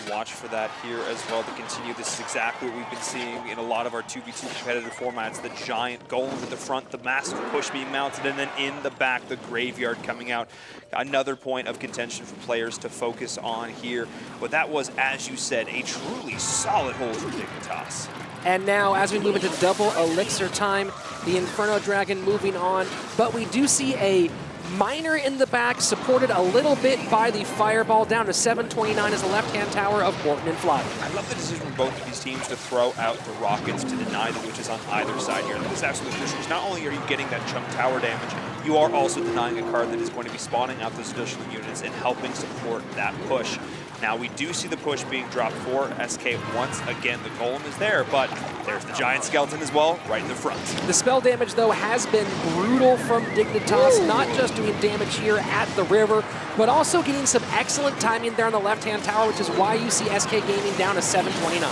Watch for that here as well to continue. This is exactly what we've been seeing in a lot of our 2v2 competitive formats. The giant Golem at the front, the massive push being mounted, and then in the back, the graveyard coming out. Another point of contention for players to focus on here. But that was, as you said, a truly solid hold for Dignitas. And now, as we move into double elixir time, the Inferno Dragon moving on. But we do see a miner in the back, supported a little bit by the Fireball, down to 729 as the left-hand tower of Morton and Fly. I love the decision from both of these teams to throw out the Rockets to deny the Witches on either side here. That is absolutely crucial. Not only are you getting that chunk tower damage, you are also denying a card that is going to be spawning out those additional units and helping support that push. Now, we do see the push being dropped for SK once again. The Golem is there, but there's the giant skeleton as well, right in the front. The spell damage, though, has been brutal from Dignitas, not just doing damage here at the river, but also getting some excellent timing there on the left-hand tower, which is why you see SK Gaming down to 729.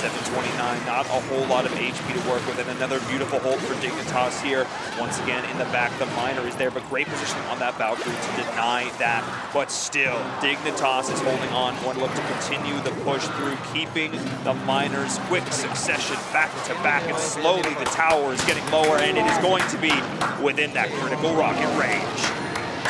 729, not a whole lot of HP to work with, and another beautiful hold for Dignitas here. Once again, in the back, the Miner is there, but great positioning on that Valkyrie to deny that. But still, Dignitas is holding on, going to look to continue the push through, keeping the Miners quick succession back to back, and slowly the tower is getting lower, and it is going to be within that critical rocket range.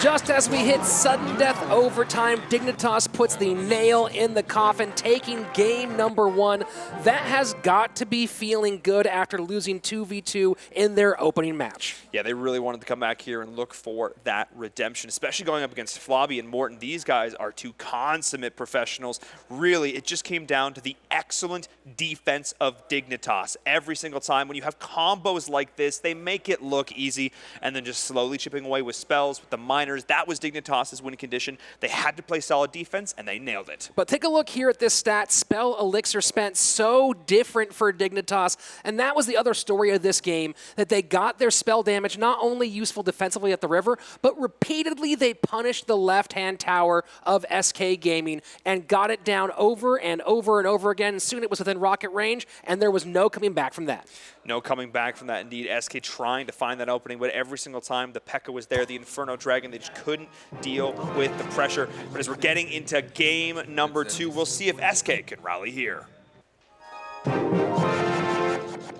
Just as we hit sudden death overtime, Dignitas puts the nail in the coffin, taking game number 1. That has got to be feeling good after losing 2v2 in their opening match. Yeah, they really wanted to come back here and look for that redemption, especially going up against Flobby and Morton. These guys are two consummate professionals. Really, it just came down to the excellent defense of Dignitas. Every single time when you have combos like this, they make it look easy, and then just slowly chipping away with spells, with the Miners. That was Dignitas' win condition. They had to play solid defense, and they nailed it. But take a look here at this stat. Spell elixir spent, so different for Dignitas. And that was the other story of this game, that they got their spell damage not only useful defensively at the river, but repeatedly they punished the left-hand tower of SK Gaming and got it down over and over and over again. Soon it was within rocket range, and there was no coming back from that. No coming back from that, indeed. SK trying to find that opening, but every single time the P.E.K.K.A. was there, the Inferno Dragon, they just couldn't deal with the pressure. But as we're getting into game number 2, we'll see if SK can rally here.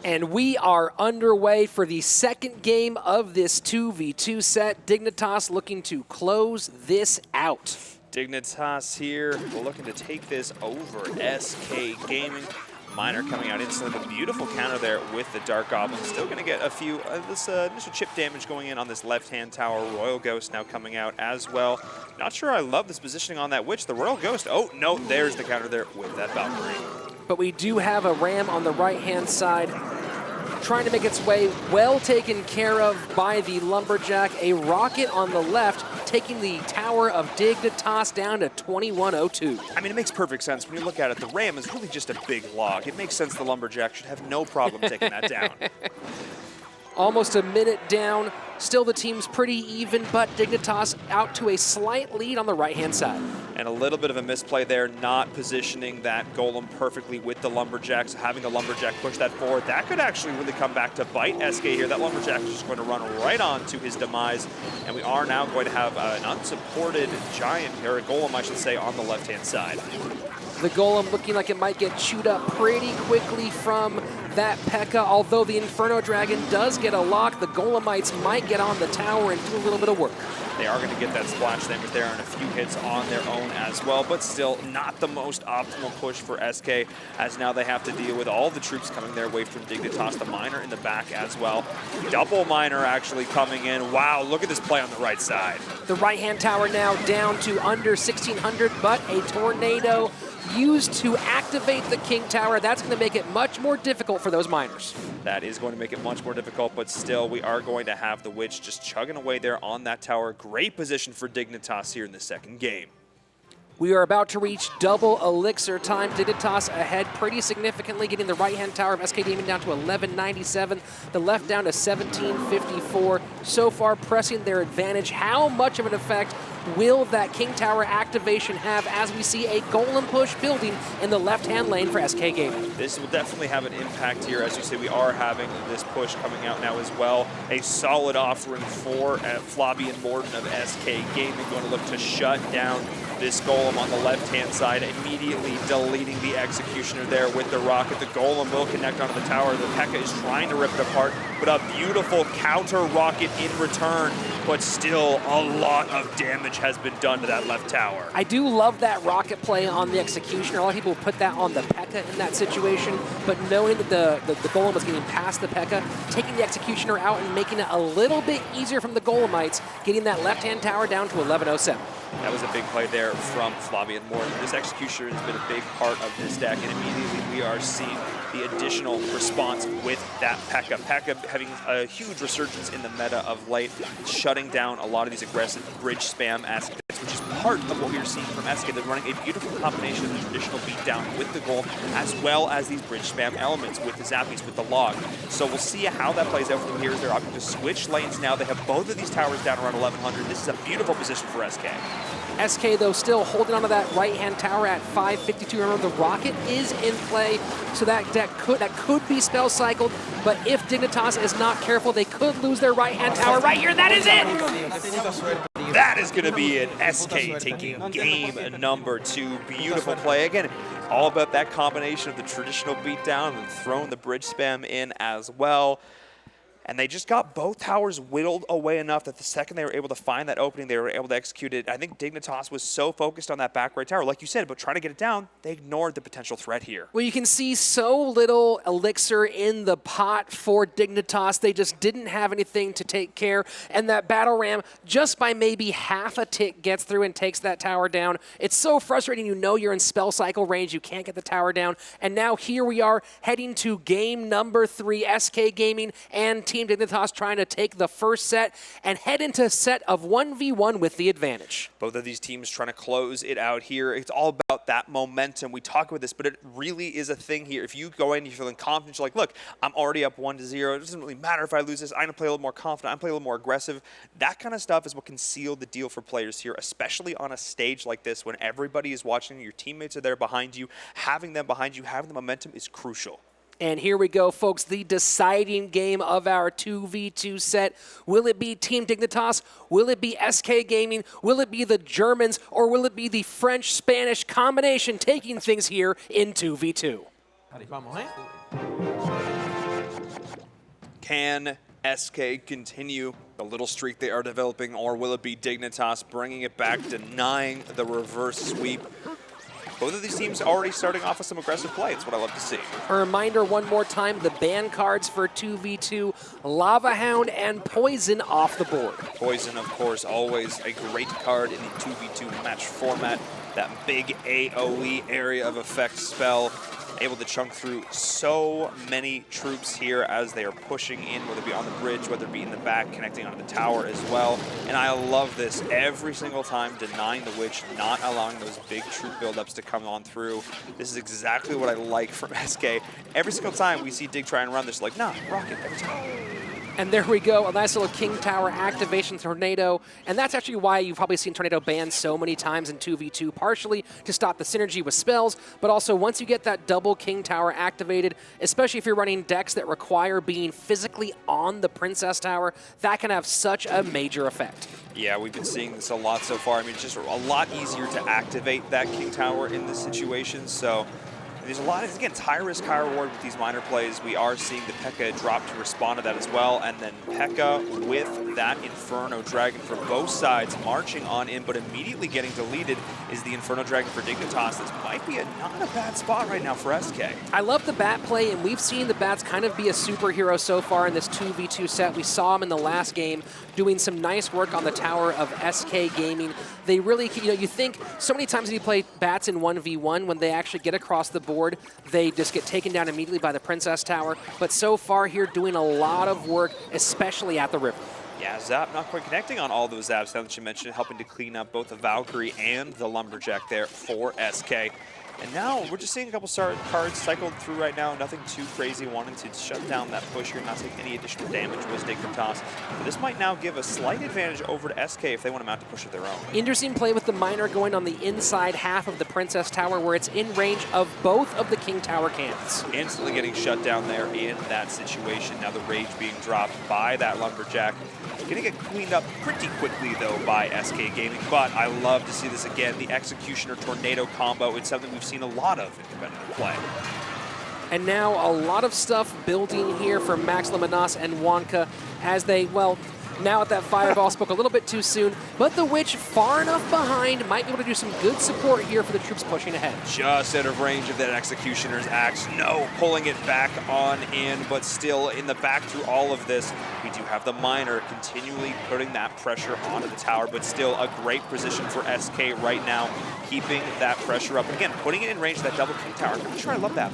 And we are underway for the second game of this 2v2 set. Dignitas looking to close this out. Dignitas here looking to take this over SK Gaming. Miner coming out instantly, but beautiful counter there with the Dark Goblin. Still going to get a few, this initial chip damage going in on this left-hand tower. Royal Ghost now coming out as well. Not sure I love this positioning on that Witch. The Royal Ghost, oh no, there's the counter there with that Valkyrie. But we do have a Ram on the right-hand side trying to make its way, well taken care of by the Lumberjack. A rocket on the left, taking the tower of Dignitas down to 2102. I mean, it makes perfect sense. When you look at it, the Ram is really just a big log. It makes sense the Lumberjack should have no problem taking that down. Almost a minute down. Still the team's pretty even, but Dignitas out to a slight lead on the right-hand side. And a little bit of a misplay there, not positioning that Golem perfectly with the Lumberjack. So having the Lumberjack push that forward, that could actually really come back to bite SK here. That Lumberjack is just going to run right on to his demise. And we are now going to have an unsupported giant, or a Golem, I should say, on the left-hand side. The Golem looking like it might get chewed up pretty quickly from that P.E.K.K.A. Although the Inferno Dragon does get a lock, the Golemites might get on the tower and do a little bit of work. They are going to get that splash damage there and a few hits on their own as well, but still not the most optimal push for SK, as now they have to deal with all the troops coming their way from Dignitas, the Miner in the back as well. Double Miner actually coming in. Wow, look at this play on the right side. The right-hand tower now down to under 1,600, but a tornado used to activate the King Tower. That's going to make it much more difficult for those Miners. That is going to make it much more difficult, but still, we are going to have the Witch just chugging away there on that tower. Great position for Dignitas here in the second game. We are about to reach double elixir time. Dignitas ahead pretty significantly, getting the right-hand tower of SK Gaming down to 1197, the left down to 1754. So far, pressing their advantage. How much of an effect will that King Tower activation have as we see a Golem push building in the left-hand lane for SK Gaming? This will definitely have an impact here. As you say, we are having this push coming out now as well. A solid offering for Flobby and Morton of SK Gaming, going to look to shut down this Golem on the left-hand side, immediately deleting the Executioner there with the rocket. The Golem will connect onto the tower. The P.E.K.K.A. is trying to rip it apart, but a beautiful counter rocket in return, but still a lot of damage has been done to that left tower. I do love that rocket play on the Executioner. A lot of people put that on the P.E.K.K.A. in that situation, but knowing that the Golem was getting past the P.E.K.K.A., taking the Executioner out and making it a little bit easier from the Golemites, getting that left-hand tower down to 1107. That was a big play there from Flobby and Morton. This Executioner has been a big part of this deck, and immediately we are seeing the additional response with that P.E.K.K.A. P.E.K.K.A. having a huge resurgence in the meta of late, shutting down a lot of these aggressive bridge spam aspects, which is heart of what we are seeing from SK. They're running a beautiful combination of the traditional beatdown with the gold, as well as these bridge spam elements with the zappies, with the log. So we'll see how that plays out from here. They're opting to switch lanes now. They have both of these towers down around 1100. This is a beautiful position for SK. SK, though, still holding onto that right-hand tower at 552. Remember, the rocket is in play, so that could be spell cycled. But if Dignitas is not careful, they could lose their right-hand tower right here. That is it! That is going to be it. SK taking game number 2. Beautiful play. Again, all about that combination of the traditional beatdown and throwing the bridge spam in as well. And they just got both towers whittled away enough that the second they were able to find that opening, they were able to execute it. I think Dignitas was so focused on that back right tower, like you said, but trying to get it down, they ignored the potential threat here. Well, you can see so little elixir in the pot for Dignitas. They just didn't have anything to take care. And that battle ram, just by maybe half a tick, gets through and takes that tower down. It's so frustrating. You know you're in spell cycle range. You can't get the tower down. And now here we are heading to game number 3. SK Gaming and Team Dignitas trying to take the first set and head into a set of 1v1 with the advantage. Both of these teams trying to close it out here. It's all about that momentum. We talk about this, but it really is a thing here. If you go in, you're feeling confident, you're like, look, I'm already up 1-0. It doesn't really matter if I lose this. I'm going to play a little more confident. I'm playing a little more aggressive. That kind of stuff is what can seal the deal for players here, especially on a stage like this when everybody is watching, your teammates are there behind you. Having them behind you, having the momentum is crucial. And here we go, folks, the deciding game of our 2v2 set. Will it be Team Dignitas? Will it be SK Gaming? Will it be the Germans? Or will it be the French-Spanish combination taking things here in 2v2? Can SK continue the little streak they are developing, or will it be Dignitas bringing it back, denying the reverse sweep? Both of these teams already starting off with some aggressive play. It's what I love to see. A reminder one more time, the ban cards for 2v2, Lava Hound and Poison off the board. Poison, of course, always a great card in the 2v2 match format. That big AoE area of effect spell, able to chunk through so many troops here as they are pushing in, whether it be on the bridge, whether it be in the back, connecting onto the tower as well. And I love this every single time, denying the witch, not allowing those big troop buildups to come on through. This is exactly what I like from SK. Every single time we see Dig try and run this, like, nah, rocket every time. And there we go, a nice little King Tower activation tornado. And that's actually why you've probably seen Tornado banned so many times in 2v2, partially to stop the synergy with spells, but also once you get that double King Tower activated, especially if you're running decks that require being physically on the Princess Tower, that can have such a major effect. Yeah, we've been seeing this a lot so far. I mean, it's just a lot easier to activate that King Tower in this situation, so there's a lot of, again, it's high risk, high reward with these minor plays. We are seeing the P.E.K.K.A. drop to respond to that as well, and then P.E.K.K.A. with that Inferno Dragon for both sides marching on in, but immediately getting deleted is the Inferno Dragon for Dignitas. This might be not a bad spot right now for SK. I love the bat play, and we've seen the bats kind of be a superhero so far in this 2v2 set. We saw them in the last game doing some nice work on the tower of SK Gaming. They really, you think so many times when you play bats in 1v1, when they actually get across the board, they just get taken down immediately by the Princess Tower. But so far here, doing a lot of work, especially at the river. Yeah, Zap not quite connecting on all those zaps, now that you mentioned, helping to clean up both the Valkyrie and the Lumberjack there for SK. And now we're just seeing a couple cards cycled through right now. Nothing too crazy, wanting to shut down that push here, not take any additional damage with Dignitas. But this might now give a slight advantage over to SK if they want to mount a push of their own. Interesting play with the Miner going on the inside half of the Princess Tower, where it's in range of both of the King Tower cannons. Instantly getting shut down there in that situation. Now the Rage being dropped by that Lumberjack. Gonna get cleaned up pretty quickly, though, by SK Gaming, but I love to see this again. The Executioner Tornado combo, it's something we've seen a lot of in competitive play. And now a lot of stuff building here for Max Lamanas and Wonka as they, well, now at that Fireball spoke a little bit too soon, but the Witch far enough behind might be able to do some good support here for the troops pushing ahead. Just out of range of that Executioner's axe. No, pulling it back on in, but still in the back through all of this. We do have the Miner continually putting that pressure onto the tower, but still a great position for SK right now, keeping that pressure up. And again, putting it in range of that double King Tower. I'm not sure I love that.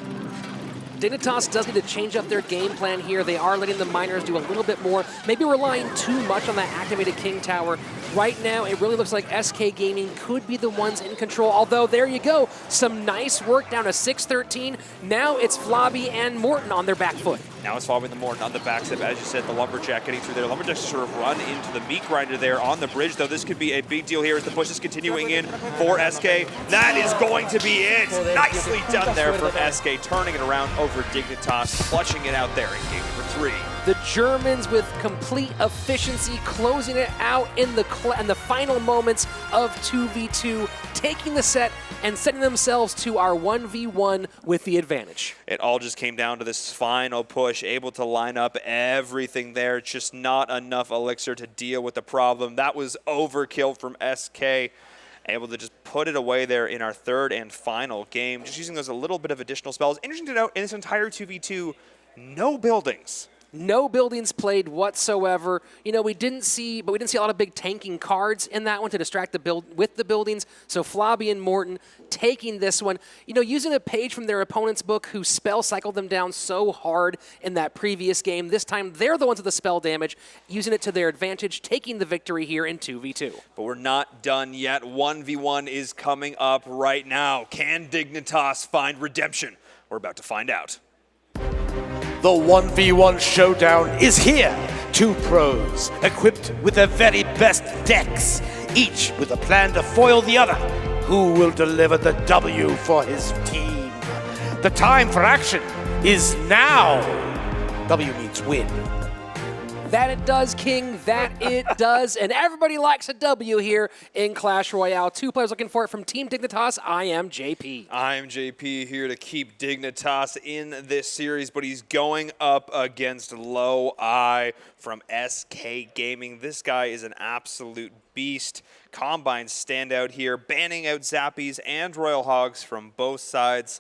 Dignitas does need to change up their game plan here. They are letting the Miners do a little bit more, maybe relying too much on that activated King Tower. right now, it really looks like SK Gaming could be the ones in control. Although, there you go. Some nice work down to 6-13. Now it's Flobby and Morton on their back foot. Now it's following the Morton on the backstep. As you said, the Lumberjack getting through there. Lumberjack sort of run into the meat grinder there on the bridge, though. This could be a big deal here as the push is continuing in for SK. That is going to be it. Nicely done there from SK, turning it around over Dignitas, clutching it out there in game number 3. The Germans with complete efficiency closing it out in the final moments of 2v2, taking the set and setting themselves to our 1v1 with the advantage. It all just came down to this final push, able to line up everything there, just not enough elixir to deal with the problem. That was overkill from SK. Able to just put it away there in our third and final game, just using those a little bit of additional spells. Interesting to note, in this entire 2v2, no buildings. No buildings played whatsoever. You know, we didn't see a lot of big tanking cards in that one to distract the buildings. So Flobby and Morton taking this one, you know, using a page from their opponent's book who spell cycled them down so hard in that previous game. This time they're the ones with the spell damage, using it to their advantage, taking the victory here in 2v2. But we're not done yet. 1v1 is coming up right now. Can Dignitas find redemption? We're about to find out. The 1v1 showdown is here. 2 pros equipped with their very best decks, each with a plan to foil the other. Who will deliver the W for his team? The time for action is now. W means win. That it does, King. That it does. And everybody likes a W here in Clash Royale. 2 players looking for it from Team Dignitas. I am JP. I'm JP here to keep Dignitas in this series, but he's going up against Low Eye from SK Gaming. This guy is an absolute beast. Combine standout here, banning out Zappies and Royal Hogs from both sides.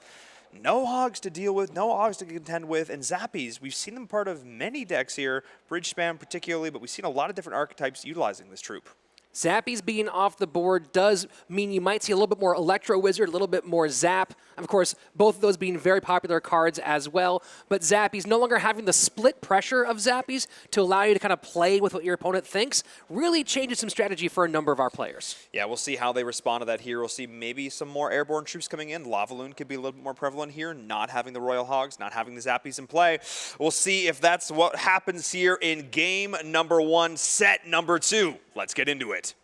No Hogs to deal with, no Hogs to contend with, and Zappies, we've seen them part of many decks here, Bridge Spam particularly, but we've seen a lot of different archetypes utilizing this troop. Zappies being off the board does mean you might see a little bit more Electro Wizard, a little bit more Zap. Of course, both of those being very popular cards as well. But Zappies no longer having the split pressure of Zappies to allow you to kind of play with what your opponent thinks really changes some strategy for a number of our players. Yeah, we'll see how they respond to that here. We'll see maybe some more airborne troops coming in. Lavaloon could be a little bit more prevalent here, not having the Royal Hogs, not having the Zappies in play. We'll see if that's what happens here in game number 1, set number 2. Let's get into it.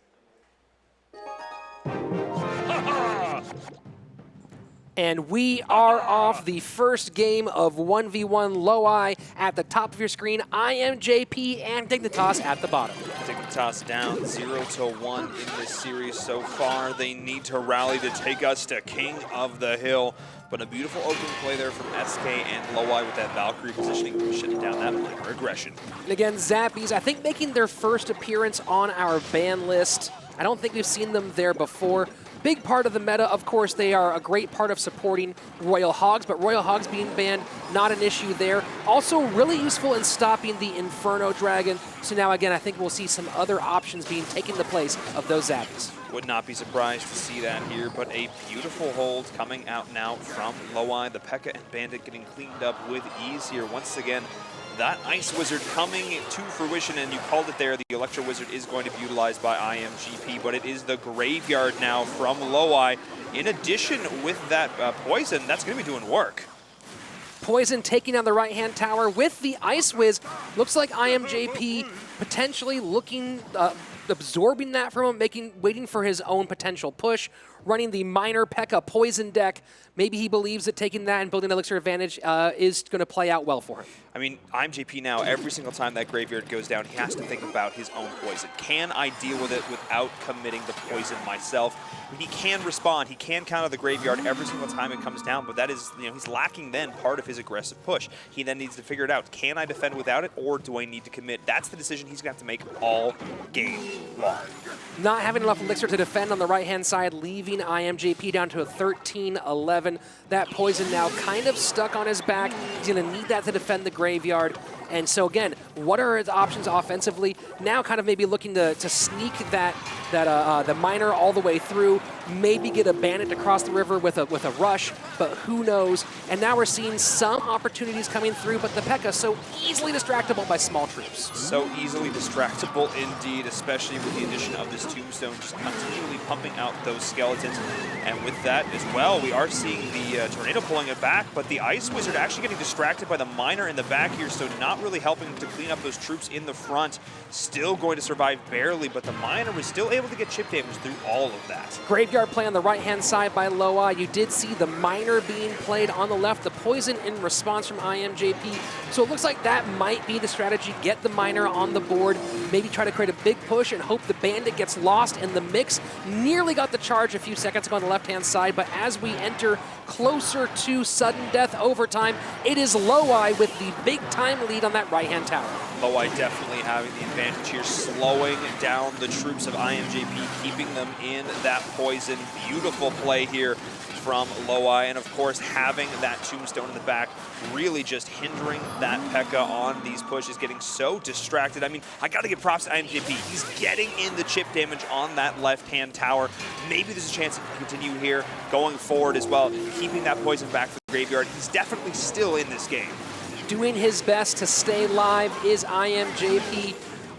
And we are off the first game of 1v1 Low Eye at the top of your screen. I am JP and Dignitas at the bottom. Dignitas down 0-1 in this series so far. They need to rally to take us to King of the Hill. But a beautiful open play there from SK and Low Eye with that Valkyrie positioning, shutting down that minor aggression. And again, Zappies, I think making their first appearance on our ban list. I don't think we've seen them there before. Big part of the meta, of course, they are a great part of supporting Royal Hogs, but Royal Hogs being banned, not an issue there. Also really useful in stopping the Inferno Dragon. So now, again, I think we'll see some other options being taken the place of those Zappies. Would not be surprised to see that here, but a beautiful hold coming out now from Low Eye. The P.E.K.K.A. and Bandit getting cleaned up with ease here. Once again, that Ice Wizard coming to fruition, and you called it there, the Electro Wizard is going to be utilized by IMGP, but it is the Graveyard now from Low Eye. In addition with that Poison, that's going to be doing work. Poison taking down the right-hand tower with the Ice Wiz. Looks like IMJP potentially looking, absorbing that from him, waiting for his own potential push, running the minor P.E.K.K.A. Poison deck. Maybe he believes that taking that and building an Elixir advantage is going to play out well for him. I mean, IMJP now, every single time that Graveyard goes down, he has to think about his own poison. Can I deal with it without committing the poison myself? I mean, he can respond. He can counter the Graveyard every single time it comes down, but that is, you know, he's lacking then part of his aggressive push. He then needs to figure it out. Can I defend without it, or do I need to commit? That's the decision he's going to have to make all game long. Not having enough Elixir to defend on the right-hand side, leaving IMJP down to a 13-11. That Poison now kind of stuck on his back. He's going to need that to defend the Graveyard. And so again, what are his options offensively? Now kind of maybe looking to sneak the miner all the way through, maybe get a bandit across the river with a rush, but who knows? And now we're seeing some opportunities coming through, but the P.E.K.K.A. so easily distractible by small troops. So easily distractible indeed, especially with the addition of this tombstone, just continually pumping out those skeletons. And with that as well, we are seeing the tornado pulling it back, but the Ice Wizard actually getting distracted by the miner in the back here, so not really helping to clean up those troops in the front. Still going to survive barely, but the miner was still able to get chip damage through all of that. Graveyard play on the right-hand side by Loa. You did see the miner being played on the left, the poison in response from IMJP. So it looks like that might be the strategy. Get the miner on the board, maybe try to create a big push and hope the bandit gets lost in the mix. Nearly got the charge a few seconds ago on the left-hand side, but as we enter closer to sudden death overtime, it is Loai with the big-time lead on that right-hand tower. Loai definitely having the advantage here, slowing down the troops of IMJP, keeping them in that poison. Beautiful play here from Loai, and of course having that tombstone in the back really just hindering that P.E.K.K.A. on these pushes, getting so distracted. I mean, I gotta give props to IMJP. He's getting in the chip damage on that left-hand tower. Maybe there's a chance he can continue here going forward as well, keeping that poison back for the graveyard. He's definitely still in this game. Doing his best to stay live is IMJP.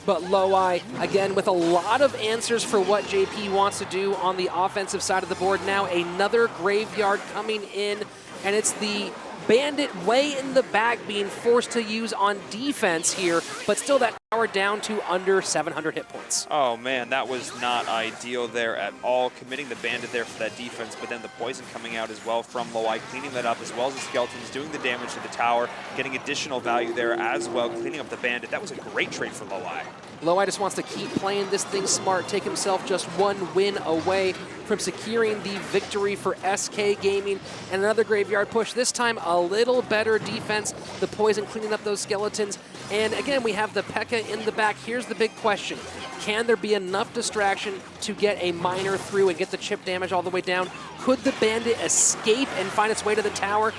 But Loai, again, with a lot of answers for what JP wants to do on the offensive side of the board. Now another graveyard coming in, and it's the bandit way in the back being forced to use on defense here, but still that tower down to under 700 hit points. Oh man, that was not ideal there at all. Committing the bandit there for that defense, but then the poison coming out as well from Loai, cleaning that up as well as the skeletons, doing the damage to the tower, getting additional value there as well, cleaning up the bandit. That was a great trade for Loai. Loai just wants to keep playing this thing smart, take himself just one win away from securing the victory for SK Gaming. And another graveyard push, this time a little better defense, the poison cleaning up those skeletons. And again, we have the P.E.K.K.A. in the back. Here's the big question. Can there be enough distraction to get a miner through and get the chip damage all the way down? Could the bandit escape and find its way to the tower?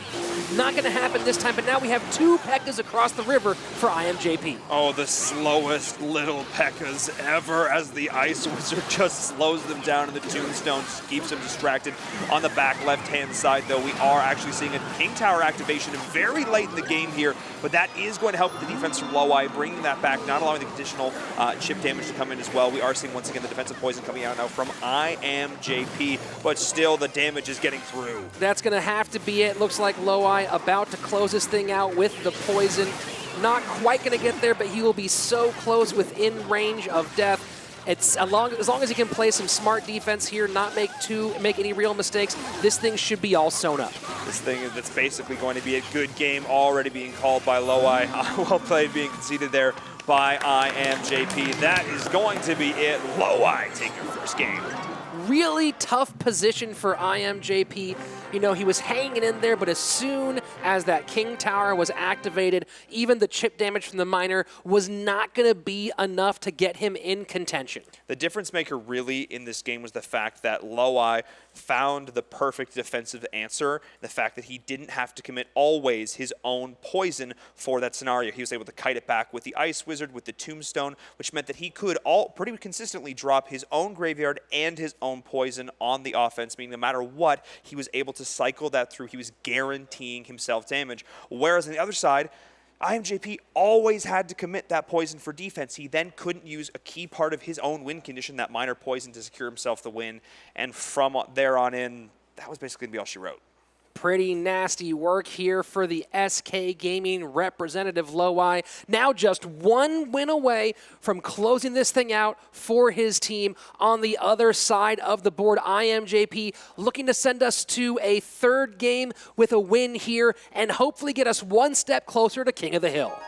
Not going to happen this time, but now we have two P.E.K.K.A.s across the river for IMJP. Oh, the slowest little P.E.K.K.A.s ever, as the Ice Wizard just slows them down in the tombstone, keeps them distracted. On the back left-hand side, though, we are actually seeing a King Tower activation very late in the game here, but that is going to help with the defense from Loai, bringing that back, not allowing the additional chip damage to come in as well. We are seeing, once again, the defensive poison coming out now from IMJP, but still the damage is getting through. That's going to have to be it. Looks like Loai about to close this thing out with the poison. Not quite going to get there, but he will be so close within range of death. It's as long as he can play some smart defense here, not make any real mistakes, this thing should be all sewn up. This thing that's basically going to be a good game already being called by Loai. Well played being conceded there by IMJP. That is going to be it. Loai take your first game. Really tough position for IMJP. You know, he was hanging in there, but as soon as that King Tower was activated, even the chip damage from the miner was not going to be enough to get him in contention. The difference maker really in this game was the fact that Loai found the perfect defensive answer, the fact that he didn't have to commit always his own poison for that scenario. He was able to kite it back with the Ice Wizard, with the Tombstone, which meant that he could pretty consistently drop his own graveyard and his own poison on the offense, meaning no matter what, he was able to cycle that through. He was guaranteeing himself damage. Whereas on the other side, IMJP always had to commit that poison for defense. He then couldn't use a key part of his own win condition, that minor poison, to secure himself the win. And from there on in, that was basically going to be all she wrote. Pretty nasty work here for the SK Gaming representative Loai. Now just one win away from closing this thing out for his team. On the other side of the board, IMJP looking to send us to a third game with a win here and hopefully get us one step closer to King of the Hill.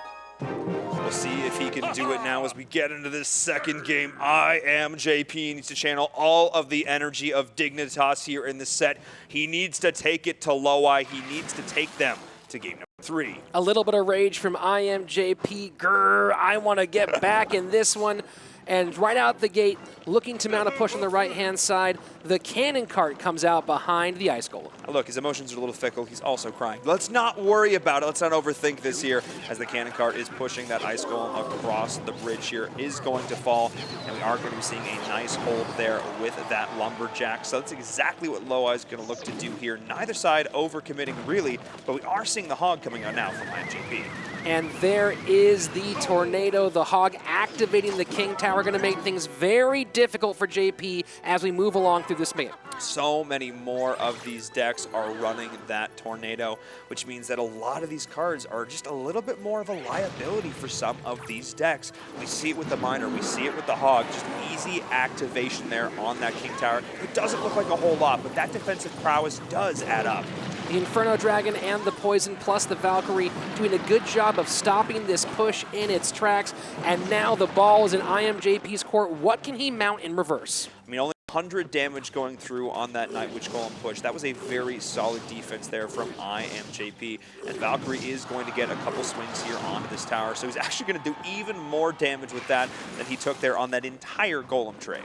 We'll see if he can do it now as we get into this second game. IMJP needs to channel all of the energy of Dignitas here in the set. He needs to take it to Loai. He needs to take them to game number 3. A little bit of rage from IMJP. Grr, I want to get back in this one. And right out the gate, looking to mount a push on the right-hand side. The cannon cart comes out behind the Ice Golem. Look, his emotions are a little fickle. He's also crying. Let's not worry about it. Let's not overthink this here, as the cannon cart is pushing that Ice Golem across the bridge here. Is going to fall, and we are going to be seeing a nice hold there with that Lumberjack. So that's exactly what Low Eye is going to look to do here. Neither side overcommitting really, but we are seeing the Hog coming out now from IMJP. And there is the Tornado. The Hog activating the King Tower, going to make things very difficult for JP as we move along through this game. So many more of these decks are running that Tornado, which means that a lot of these cards are just a little bit more of a liability for some of these decks. We see it with the Miner, we see it with the Hog, just easy activation there on that King Tower. It doesn't look like a whole lot, but that defensive prowess does add up. The Inferno Dragon and the Poison plus the Valkyrie doing a good job of stopping this push in its tracks. And now the ball is in IMJP's court. What can he mount in reverse? I mean, only 100 damage going through on that Night Witch Golem push. That was a very solid defense there from IMJP. And Valkyrie is going to get a couple swings here onto this tower. So he's actually going to do even more damage with that than he took there on that entire Golem trade.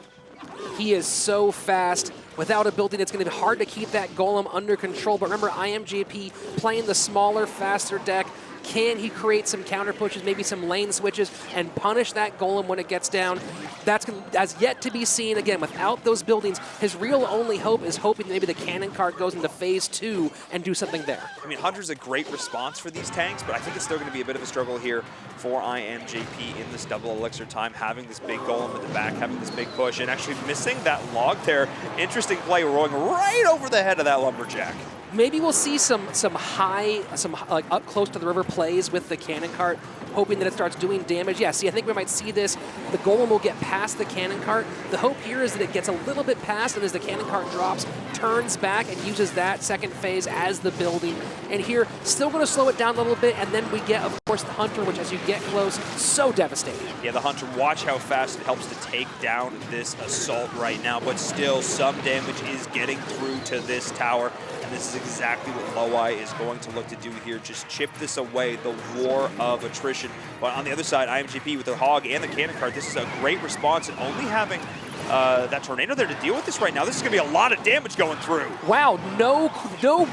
He is so fast. Without a building, it's going to be hard to keep that Golem under control. But remember, IMJP playing the smaller, faster deck. Can he create some counter pushes, maybe some lane switches, and punish that Golem when it gets down? That's yet to be seen. Again, without those buildings, his real only hope is hoping maybe the cannon cart goes into phase 2 and do something there. I mean, Hunter's a great response for these tanks, but I think it's still going to be a bit of a struggle here for IMJP in this double elixir time, having this big Golem at the back, having this big push, and actually missing that log there. Interesting play, rolling right over the head of that Lumberjack. Maybe we'll see some like up close to the river plays with the cannon cart, hoping that it starts doing damage. Yeah, see, I think we might see this. The Golem will get past the cannon cart. The hope here is that it gets a little bit past, and as the cannon cart drops, turns back and uses that second phase as the building. And here, still going to slow it down a little bit, and then we get, of course, the Hunter, which as you get close, so devastating. Yeah, the Hunter, watch how fast it helps to take down this assault right now, but still some damage is getting through to this tower. And this is exactly what Low Eye is going to look to do here. Just chip this away, the war of attrition. But on the other side, IMJP with the Hog and the cannon cart, this is a great response. And only having that Tornado there to deal with this right now, this is going to be a lot of damage going through. Wow, no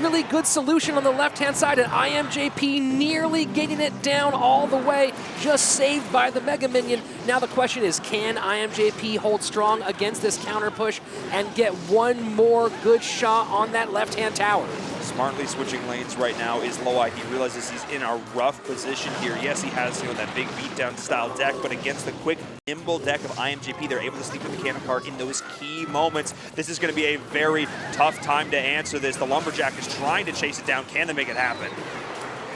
really good solution on the left-hand side, and IMJP nearly getting it down all the way, just saved by the Mega Minion. Now the question is, can IMJP hold strong against this counter push and get one more good shot on that left-hand tower? Smartly switching lanes right now is Low Eye. He realizes he's in a rough position here. Yes, he has that big beatdown style deck, but against the quick, nimble deck of IMJP, they're able to sleep with the cannon cart in those key moments. This is going to be a very tough time to answer this. The Lumberjack is trying to chase it down. Can they make it happen?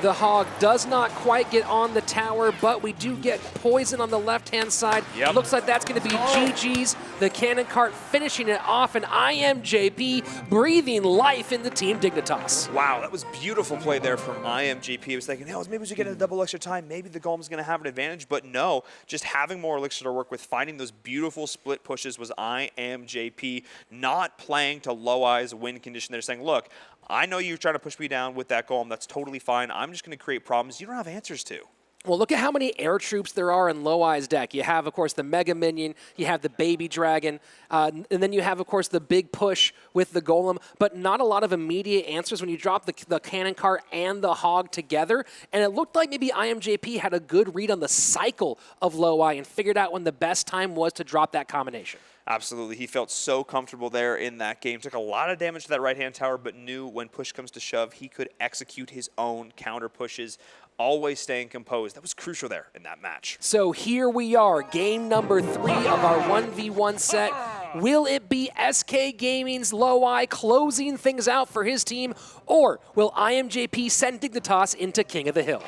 The Hog does not quite get on the tower, but we do get Poison on the left-hand side. Yep. Looks like that's going to be GG's. The cannon cart finishing it off, and IMJP breathing life in the team Dignitas. Wow, that was beautiful play there from IMJP. I was thinking, maybe we should get a double extra time. Maybe the Golem's going to have an advantage, but no. Just having more elixir to work with, finding those beautiful split pushes was IMJP not playing to Low Eye's win condition. They're saying, look, I know you're trying to push me down with that Golem. That's totally fine. I'm just going to create problems you don't have answers to. Well, look at how many air troops there are in Low Eye's deck. You have, of course, the Mega Minion, you have the Baby Dragon, and then you have, of course, the big push with the Golem, but not a lot of immediate answers when you drop the cannon cart and the Hog together. And it looked like maybe IMJP had a good read on the cycle of Low Eye and figured out when the best time was to drop that combination. Absolutely. He felt so comfortable there in that game. Took a lot of damage to that right-hand tower, but knew when push comes to shove, he could execute his own counter pushes, always staying composed. That was crucial there in that match. So here we are, game number 3 of our 1v1 set. Will it be SK Gaming's Low Eye closing things out for his team, or will IMJP send Dignitas into King of the Hill?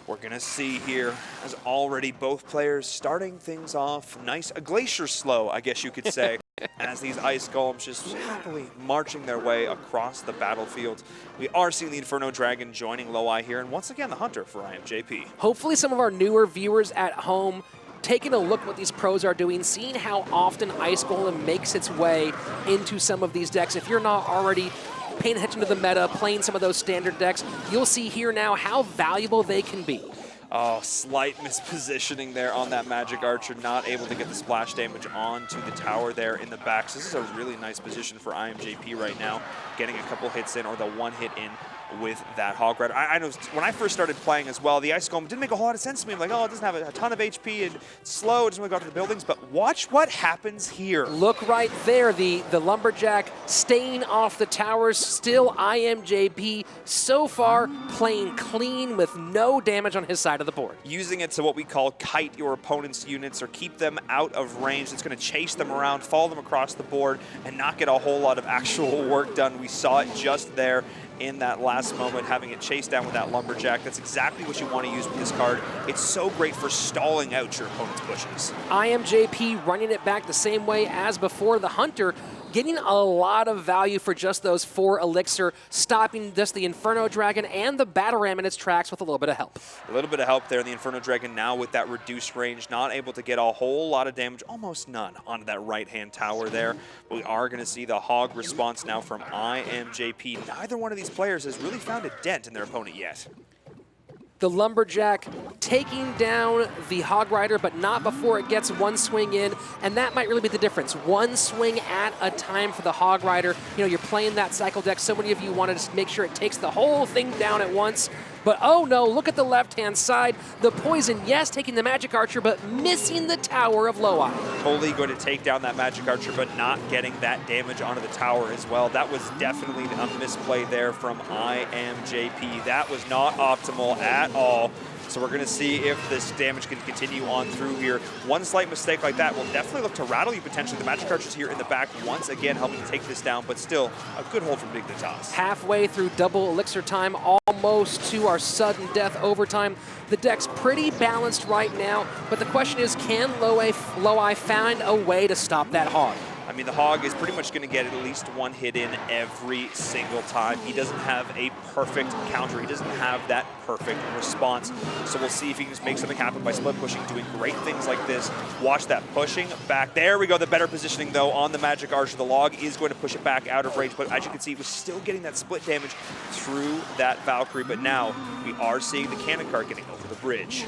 We're going to see here, as already both players starting things off nice, a glacier slow, I guess you could say, as these Ice Golems just happily marching their way across the battlefield. We are seeing the Inferno Dragon joining Low Eye here, and once again, the Hunter for IMJP. Hopefully some of our newer viewers at home taking a look what these pros are doing, seeing how often Ice Golem makes its way into some of these decks. If you're not already paying attention to the meta, playing some of those standard decks, you'll see here now how valuable they can be. Oh, slight mispositioning there on that Magic Archer, not able to get the splash damage onto the tower there in the back. So this is a really nice position for IMJP right now, getting a couple hits in, or the one hit in with that Hog Rider. I know when I first started playing as well, the Ice Golem didn't make a whole lot of sense to me. I'm like, oh, it doesn't have a ton of HP and it's slow, it doesn't really go after the buildings, but watch what happens here. Look right there, the Lumberjack staying off the towers, still IMJP so far playing clean with no damage on his side of the board. Using it to what we call kite your opponent's units or keep them out of range. It's going to chase them around, follow them across the board, and not get a whole lot of actual work done. We saw it just there in that last moment, having it chased down with that Lumberjack. That's exactly what you want to use with this card. It's so great for stalling out your opponent's pushes. IMJP running it back the same way as before. The Hunter getting a lot of value for just those 4 elixir, stopping just the Inferno Dragon and the Battle Ram in its tracks with a little bit of help. A little bit of help there. The Inferno Dragon now with that reduced range, not able to get a whole lot of damage, almost none, onto that right-hand tower there. We are going to see the Hog response now from IMJP. Neither one of these players has really found a dent in their opponent yet. The Lumberjack taking down the Hog Rider, but not before it gets one swing in, and that might really be the difference. One swing at a time for the Hog Rider. You know, you're playing that cycle deck. So many of you wanted to make sure it takes the whole thing down at once. But oh no, look at the left-hand side. The Poison, yes, taking the Magic Archer, but missing the Tower of Low-Eye. Totally going to take down that Magic Archer, but not getting that damage onto the tower as well. That was definitely a misplay there from IMJP. That was not optimal at all. So we're going to see if this damage can continue on through here. One slight mistake like that will definitely look to rattle you potentially. The Magic Archer's here in the back once again helping to take this down, but still a good hold from Dignitas. Halfway through double elixir time, almost to our sudden death overtime. The deck's pretty balanced right now, but the question is, can Low-Eye find a way to stop that Hog? I mean, the Hog is pretty much going to get at least one hit in every single time. He doesn't have a perfect counter. He doesn't have that perfect response. So we'll see if he can just make something happen by split pushing, doing great things like this. Watch that pushing back. There we go. The better positioning, though, on the Magic Archer. The Log is going to push it back out of range, but as you can see, it was still getting that split damage through that Valkyrie. But now we are seeing the cannon cart getting over the bridge.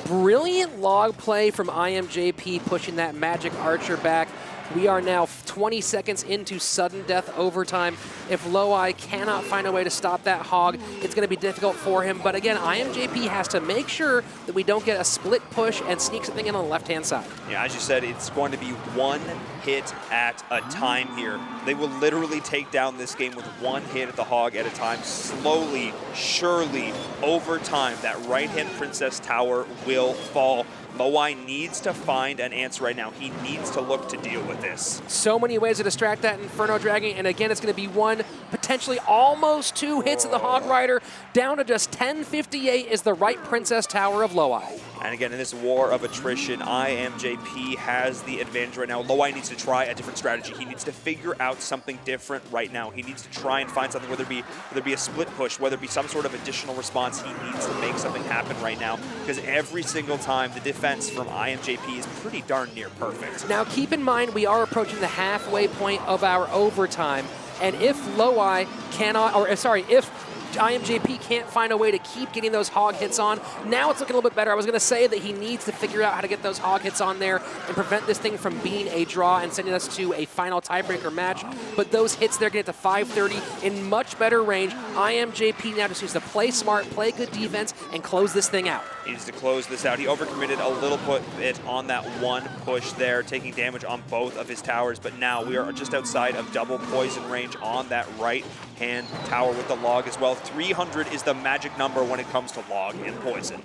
Brilliant log play from IMJP pushing that Magic Archer back. We are now 20 seconds into sudden death overtime. If Low-Eye cannot find a way to stop that Hog, it's going to be difficult for him. But again, IMJP has to make sure that we don't get a split push and sneak something in on the left-hand side. Yeah, as you said, it's going to be one hit at a time here. They will literally take down this game with one hit at the Hog at a time. Slowly, surely, over time, that right-hand Princess Tower will fall. Low-Eye needs to find an answer right now. He needs to look to deal with this. So many ways to distract that Inferno Dragon, and again, it's going to be one, potentially almost 2 hits of the Hog Rider. Down to just 1058 is the right Princess Tower of Low-Eye. And again, in this war of attrition, IMJP has the advantage right now. Low-Eye needs to try a different strategy. He needs to figure out something different right now. He needs to try and find something, whether it be a split push, whether it be some sort of additional response. He needs to make something happen right now, because every single time the defense from IMJP is pretty darn near perfect. Now keep in mind, we are approaching the halfway point of our overtime, and if Low-Eye cannot, or sorry, if IMJP can't find a way to keep getting those Hog hits on, now it's looking a little bit better. I was going to say that he needs to figure out how to get those Hog hits on there and prevent this thing from being a draw and sending us to a final tiebreaker match. But those hits there get to 530 in much better range. IMJP now just needs to play smart, play good defense, and close this thing out. He needs to close this out. He overcommitted a little bit on that one push there, taking damage on both of his towers. But now we are just outside of double poison range on that right-hand tower with the Log as well. 300 is the magic number when it comes to Log and poison.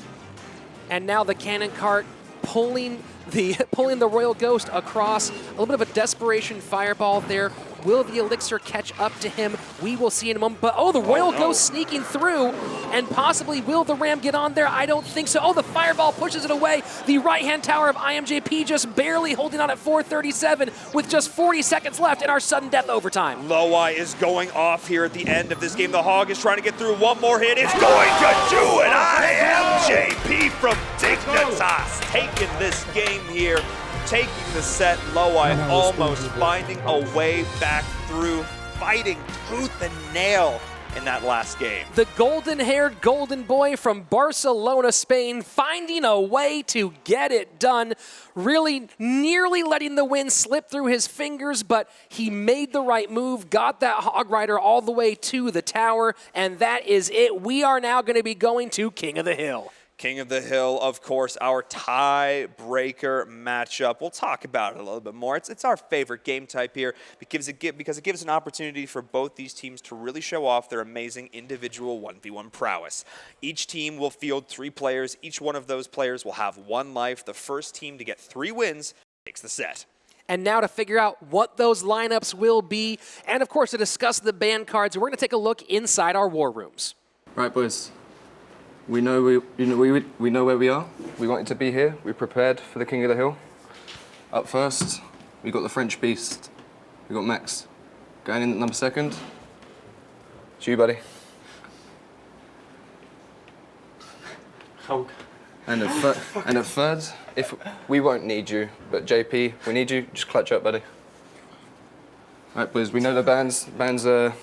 And now the cannon cart pulling the Royal Ghost across. A little bit of a desperation fireball there. Will the Elixir catch up to him? We will see in a moment. But oh, the Royal Ghost sneaking through, and possibly will the Ram get on there? I don't think so. Oh, the fireball pushes it away. The right-hand tower of IMJP just barely holding on at 437 with just 40 seconds left in our sudden death overtime. Low-Eye is going off here at the end of this game. The Hog is trying to get through one more hit. It's going to do it! IMJP from Dignitas taking this game here, taking the set. Low-Eye almost finding a way back through, fighting tooth and nail in that last game. The golden-haired golden boy from Barcelona, Spain, finding a way to get it done, really nearly letting the win slip through his fingers, but he made the right move, got that Hog Rider all the way to the tower, and that is it. We are now going to be going to King of the Hill. King of the Hill, of course, our tiebreaker matchup. We'll talk about it a little bit more. It's our favorite game type here because it gives an opportunity for both these teams to really show off their amazing individual 1v1 prowess. Each team will field 3 players. Each one of those players will have 1 life. The first team to get 3 wins takes the set. And now to figure out what those lineups will be, and of course to discuss the ban cards, we're going to take a look inside our war rooms. Right, boys. We know we know where we are. We wanted to be here. We prepared for the King of the Hill. Up first, we got the French Beast. We got Max. Going in at number 2nd. It's you, buddy. How? And at third, if we won't need you, but JP, we need you. Just clutch up, buddy. Right, boys. We know the bans. Bans are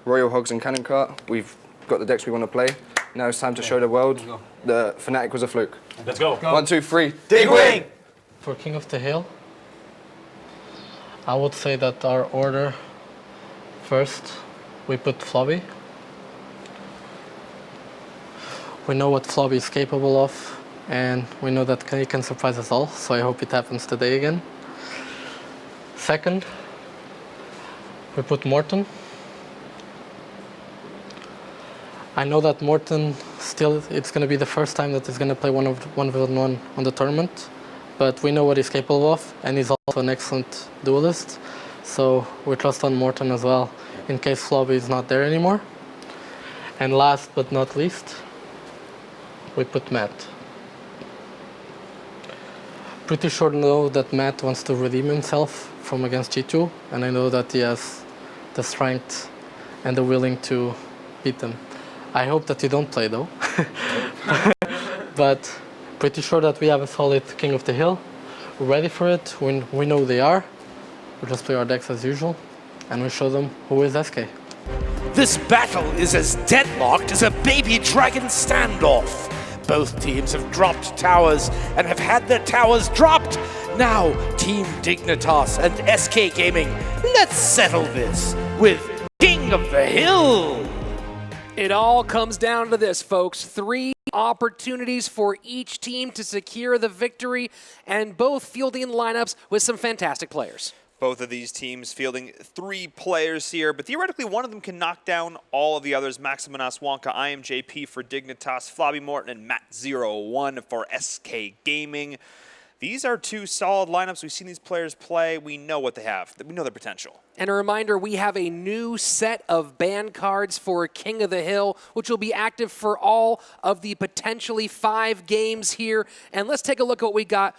Royal Hogs and Cannon Cart. We've got the decks we want to play. Now it's time to show the world the Fnatic was a fluke. Let's go. 1, 2, 3. Dig wing! For King of the Hill, I would say that our order, first, we put Flobby. We know what Flobby is capable of, and we know that he can surprise us all, so I hope it happens today again. Second, we put Morton. I know that Morton still, it's going to be the first time that he's going to play 1v1 on the tournament, but we know what he's capable of, and he's also an excellent duelist, so we trust on Morton as well, in case Flobby is not there anymore. And last but not least, we put Matt. Pretty sure to know that Matt wants to redeem himself from against G2, and I know that he has the strength and the willing to beat them. I hope that you don't play though. But pretty sure that we have a solid King of the Hill. We're ready for it. We know they are. We just play our decks as usual, and we show them who is SK. This battle is as deadlocked as a baby dragon standoff. Both teams have dropped towers and have had their towers dropped. Now, Team Dignitas and SK Gaming, let's settle this with King of the Hill. It all comes down to this, folks. 3 opportunities for each team to secure the victory, and both fielding lineups with some fantastic players. Both of these teams fielding 3 players here, but theoretically one of them can knock down all of the others. Maximanas Wonka, I am JP for Dignitas, Flobby Morton, and Matt01 for SK Gaming. These are 2 solid lineups. We've seen these players play. We know what they have. We know their potential. And a reminder, we have a new set of ban cards for King of the Hill, which will be active for all of the potentially 5 games here. And let's take a look at what we got.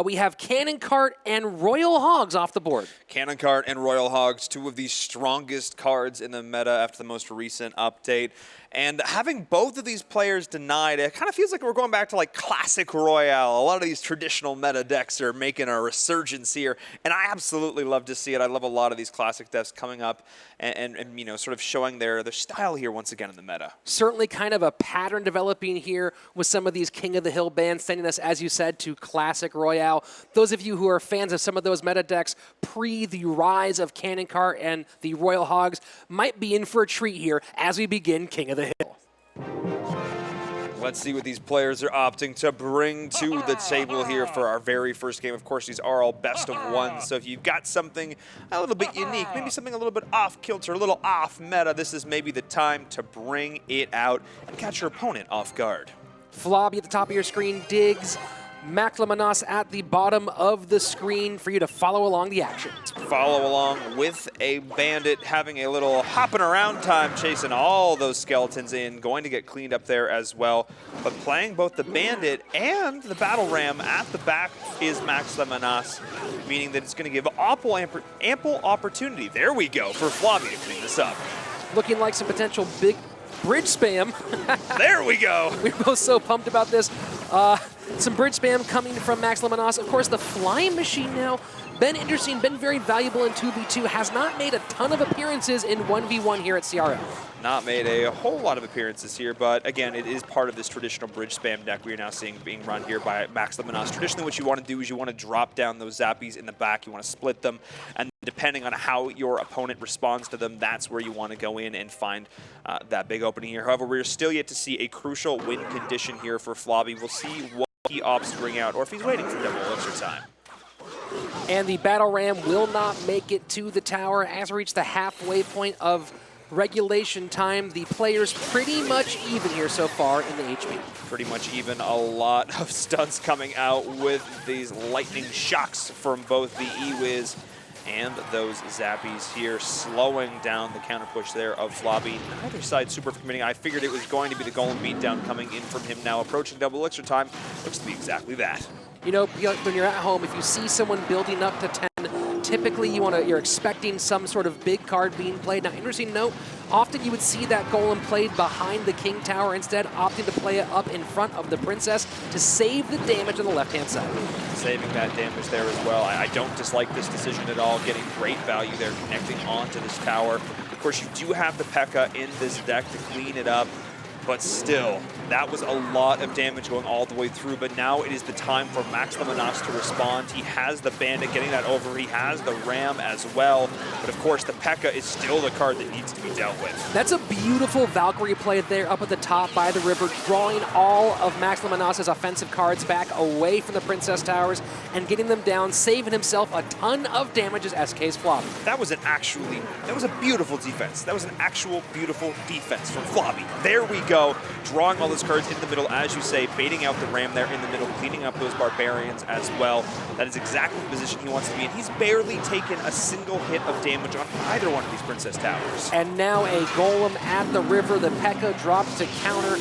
We have Cannon Cart and Royal Hogs off the board. Cannon Cart and Royal Hogs, 2 of the strongest cards in the meta after the most recent update. And having both of these players denied, it kind of feels like we're going back to like Classic Royale. A lot of these traditional meta decks are making a resurgence here, and I absolutely love to see it. I love a lot of these classic decks coming up and you know, sort of showing their style here once again in the meta. Certainly kind of a pattern developing here with some of these King of the Hill bans, sending us, as you said, to Classic Royale. Those of you who are fans of some of those meta decks pre the rise of Cannon Cart and the Royal Hogs might be in for a treat here as we begin King of the Hill. Let's see what these players are opting to bring to the table here for our very first game. Of course, these are all best of 1, so if you've got something a little bit unique, maybe something a little bit off kilter, a little off meta, this is maybe the time to bring it out and catch your opponent off guard. Flobby at the top of your screen, Diggs. Maximanas at the bottom of the screen for you to follow along the action. Follow along with a bandit having a little hopping around time, chasing all those skeletons in, going to get cleaned up there as well. But playing both the bandit and the battle ram at the back is Maximanas, meaning that it's going to give ample opportunity. There we go for Flobby to clean this up. Looking like some potential big bridge spam. There we go. We're both so pumped about this. Some bridge spam coming from Maximanas. Of course, the flying machine now been interesting, been very valuable in 2v2, has not made a ton of appearances in 1v1 here at CRL. Not made a whole lot of appearances here, but again, it is part of this traditional bridge spam deck we are now seeing being run here by Max Lemonas. Traditionally, what you want to do is you want to drop down those zappies in the back, you want to split them, and depending on how your opponent responds to them, that's where you want to go in and find that big opening here. However, we're still yet to see a crucial win condition here for Flobby. We'll see what he opts to bring out, or if he's waiting for double elixir time. And the battle ram will not make it to the tower as we reach the halfway point of regulation time. The players pretty much even here so far in the HP. Pretty much even. A lot of stunts coming out with these lightning shocks from both the E-Wiz and those zappies here, slowing down the counter push there of Flobby. Neither side super committing. I figured it was going to be the golem beatdown coming in from him now. Approaching double elixir time. Looks to be exactly that. You know, when you're at home, if you see someone building up to 10, typically you're expecting some sort of big card being played. Now, interesting note, often you would see that golem played behind the king tower, instead opting to play it up in front of the princess to save the damage on the left-hand side. Saving that damage there as well. I don't dislike this decision at all, getting great value there, connecting onto this tower. Of course, you do have the P.E.K.K.A. in this deck to clean it up, but still, that was a lot of damage going all the way through, but now it is the time for Max Lemonas to respond. He has the Bandit getting that over, he has the Ram as well, but of course the P.E.K.K.A. is still the card that needs to be dealt with. That's a beautiful Valkyrie play there up at the top by the river, drawing all of Max Lemonas' offensive cards back away from the Princess Towers and getting them down, saving himself a ton of damage as SK's Flobby. That was a beautiful defense. That was an actual beautiful defense from Flobby. There we go, drawing all those cards in the middle, as you say, baiting out the Ram there in the middle, cleaning up those Barbarians as well. That is exactly the position he wants to be in. He's barely taken a single hit of damage on either one of these Princess Towers. And now a Golem at the river. The P.E.K.K.A. drops to counter,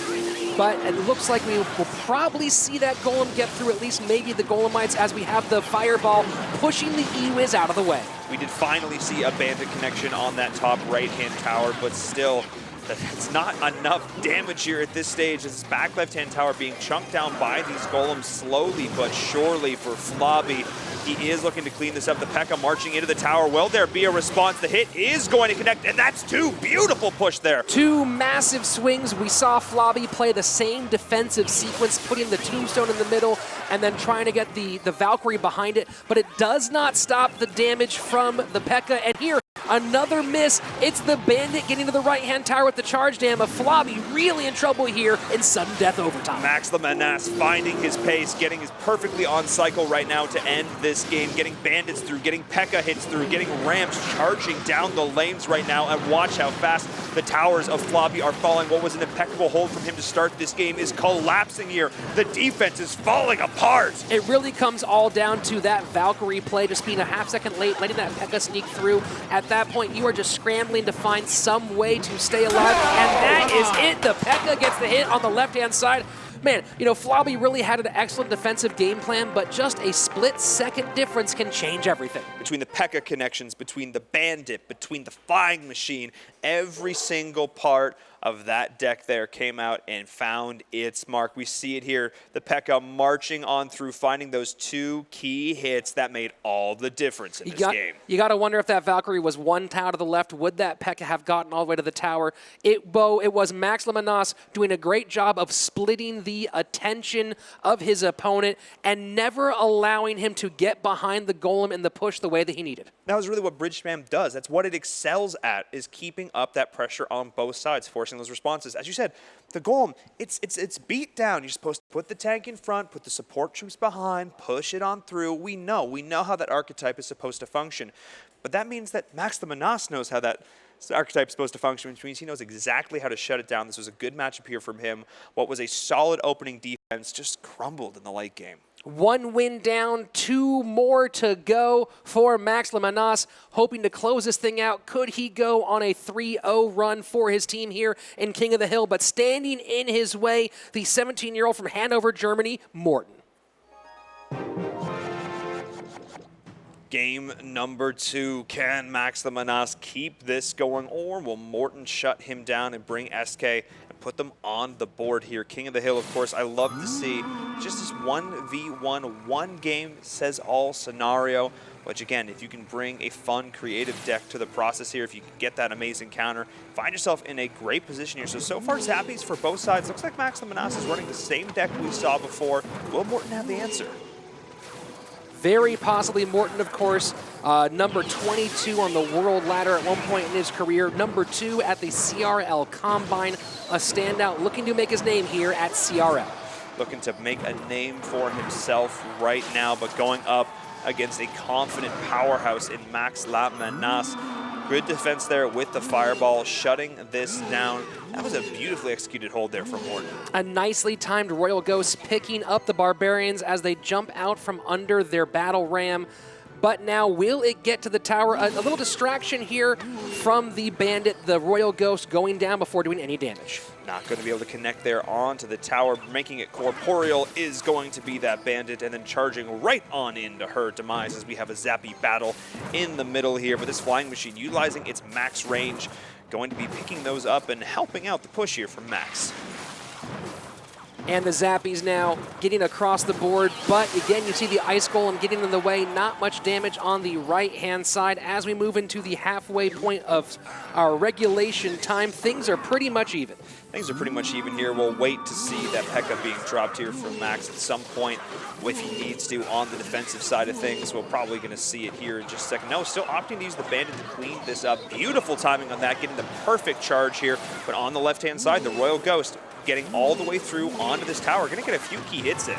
but it looks like we will probably see that Golem get through at least maybe the Golemites as we have the Fireball pushing the E-Wiz out of the way. We did finally see a Bandit connection on that top right-hand tower, but still, it's not enough damage here at this stage. This back left-hand tower being chunked down by these golems slowly but surely for Flobby. He is looking to clean this up. The P.E.K.K.A. marching into the tower. Will there be a response? The hit is going to connect, and that's two. Beautiful push there. Two massive swings. We saw Flobby play the same defensive sequence, putting the tombstone in the middle and then trying to get the Valkyrie behind it, but it does not stop the damage from the P.E.K.K.A. And here, another miss. It's the Bandit getting to the right-hand tower with the charge dam of Flobby really in trouble here in sudden death overtime. Max Lemonas finding his pace, getting his perfectly on cycle right now to end this game, getting Bandits through, getting P.E.K.K.A. hits through, getting Rams charging down the lanes right now, and watch how fast the towers of Flobby are falling. What was an impeccable hold from him to start this game is collapsing here. The defense is falling apart. It really comes all down to that Valkyrie play, just being a half-second late, letting that P.E.K.K.A. sneak through. At that point, you are just scrambling to find some way to stay alive, and that is it. The P.E.K.K.A. gets the hit on the left-hand side. Man, you know, Flobby really had an excellent defensive game plan, but just a split-second difference can change everything. Between the P.E.K.K.A. connections, between the Bandit, between the Flying Machine, every single part of that deck there came out and found its mark. We see it here, the P.E.K.K.A. marching on through, finding those two key hits that made all the difference in this game. You got to wonder if that Valkyrie was one tower to the left, would that P.E.K.K.A. have gotten all the way to the tower? It was Max Lemonas doing a great job of splitting the attention of his opponent and never allowing him to get behind the Golem in the push the way that he needed. That was really what Bridge Spam does. That's what it excels at, is keeping up that pressure on both sides, forcing those responses. As you said, the Golem, it's beat down. You're supposed to put the tank in front, put the support troops behind, push it on through. We know how that archetype is supposed to function. But that means that Max Lemonas knows how that archetype is supposed to function, which means he knows exactly how to shut it down. This was a good matchup here from him. What was a solid opening defense just crumbled in the late game. One win down, two more to go for Max Lemonas, hoping to close this thing out. Could he go on a 3-0 run for his team here in King of the Hill? But standing in his way, the 17-year-old from Hanover, Germany, Morten. Game number 2. Can Max Lemonas keep this going, or will Morten shut him down and bring SK and put them on the board here. King of the Hill, of course, I love to see just this 1v1, one game says all scenario. Which again, if you can bring a fun, creative deck to the process here, if you can get that amazing counter, find yourself in a great position here. So far, Zappies for both sides. Looks like Max Lamanas is running the same deck we saw before. Will Morten have the answer? Very possibly Morten, of course, number 22 on the world ladder at one point in his career, number 2 at the CRL Combine, a standout looking to make his name here at CRL. Looking to make a name for himself right now, but going up against a confident powerhouse in Max Lamanas. Good defense there with the fireball, shutting this down. That was a beautifully executed hold there from Morten. A nicely timed Royal Ghost picking up the Barbarians as they jump out from under their battle ram. But now, will it get to the tower? A little distraction here from the Bandit, the Royal Ghost going down before doing any damage. Not going to be able to connect there onto the tower, making it corporeal is going to be that Bandit, and then charging right on into her demise as we have a Zappy battle in the middle here. But this Flying Machine, utilizing its max range, going to be picking those up and helping out the push here from Max. And the Zappies now getting across the board, but again, you see the Ice Golem getting in the way. Not much damage on the right-hand side. As we move into the halfway point of our regulation time, things are pretty much even. Things are pretty much even here. We'll wait to see that P.E.K.K.A being dropped here from Max at some point if he needs to on the defensive side of things. We're probably going to see it here in just a second. No, still opting to use the Bandit to clean this up. Beautiful timing on that, getting the perfect charge here. But on the left-hand side, the Royal Ghost getting all the way through onto this tower. Going to get a few key hits in.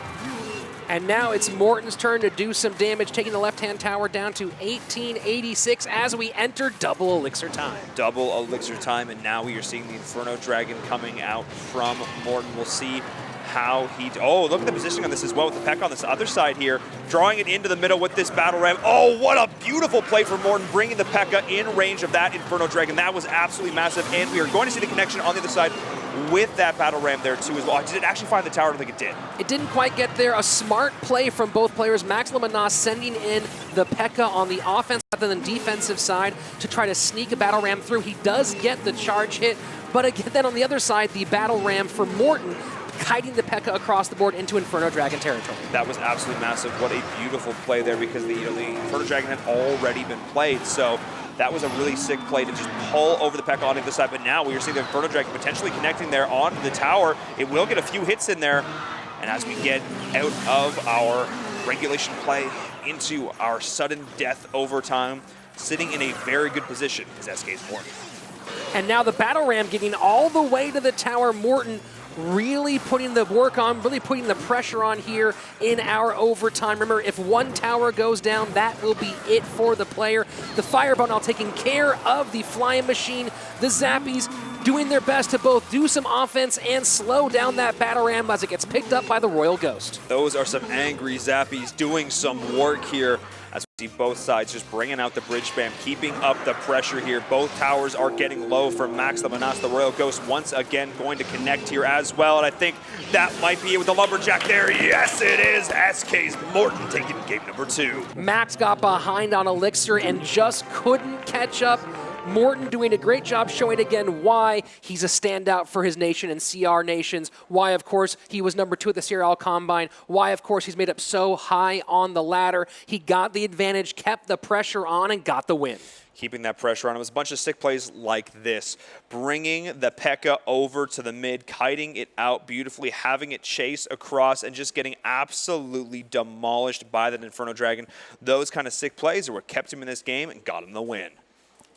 And now it's Morten's turn to do some damage, taking the left-hand tower down to 1886 as we enter double elixir time. Double elixir time, and now we are seeing the Inferno Dragon coming out from Morten. We'll see how he... Oh, look at the positioning on this as well with the P.E.K.K.A on this other side here, drawing it into the middle with this Battle Ram. Oh, what a beautiful play for Morten, bringing the P.E.K.K.A in range of that Inferno Dragon. That was absolutely massive, and we are going to see the connection on the other side with that Battle Ram there too as well. Did it actually find the tower? I don't think it did. It didn't quite get there. A smart play from both players. Max Lamanas sending in the P.E.K.K.A on the offense rather than defensive side to try to sneak a Battle Ram through. He does get the charge hit, but again, then on the other side, the Battle Ram for Morten kiting the P.E.K.K.A across the board into Inferno Dragon territory. That was absolutely massive. What a beautiful play there, because the Inferno Dragon had already been played. So that was a really sick play to just pull over the P.E.K.K.A on the other side. But now we are seeing the Inferno Dragon potentially connecting there onto the tower. It will get a few hits in there. And as we get out of our regulation play into our sudden death overtime, sitting in a very good position is SK's Morten. And now the Battle Ram getting all the way to the tower. Morten really putting the work on, really putting the pressure on here in our overtime. Remember, if one tower goes down, that will be it for the player. The Fireball now taking care of the Flying Machine. The Zappies doing their best to both do some offense and slow down that Battle Ram as it gets picked up by the Royal Ghost. Those are some angry Zappies doing some work here as we see both sides just bringing out the bridge spam, keeping up the pressure here. Both towers are getting low from Max Lamanas. The Royal Ghost once again going to connect here as well, and I think that might be it with the Lumberjack there. Yes, it is. SK's Morten taking game number 2. Max got behind on Elixir and just couldn't catch up. Morten doing a great job showing again why he's a standout for his nation and CR nations. Why, of course, he was number 2 at the CRL Combine. Why, of course, he's made up so high on the ladder. He got the advantage, kept the pressure on, and got the win. Keeping that pressure on. It was a bunch of sick plays like this. Bringing the P.E.K.K.A over to the mid, kiting it out beautifully, having it chase across, and just getting absolutely demolished by that Inferno Dragon. Those kind of sick plays are what kept him in this game and got him the win.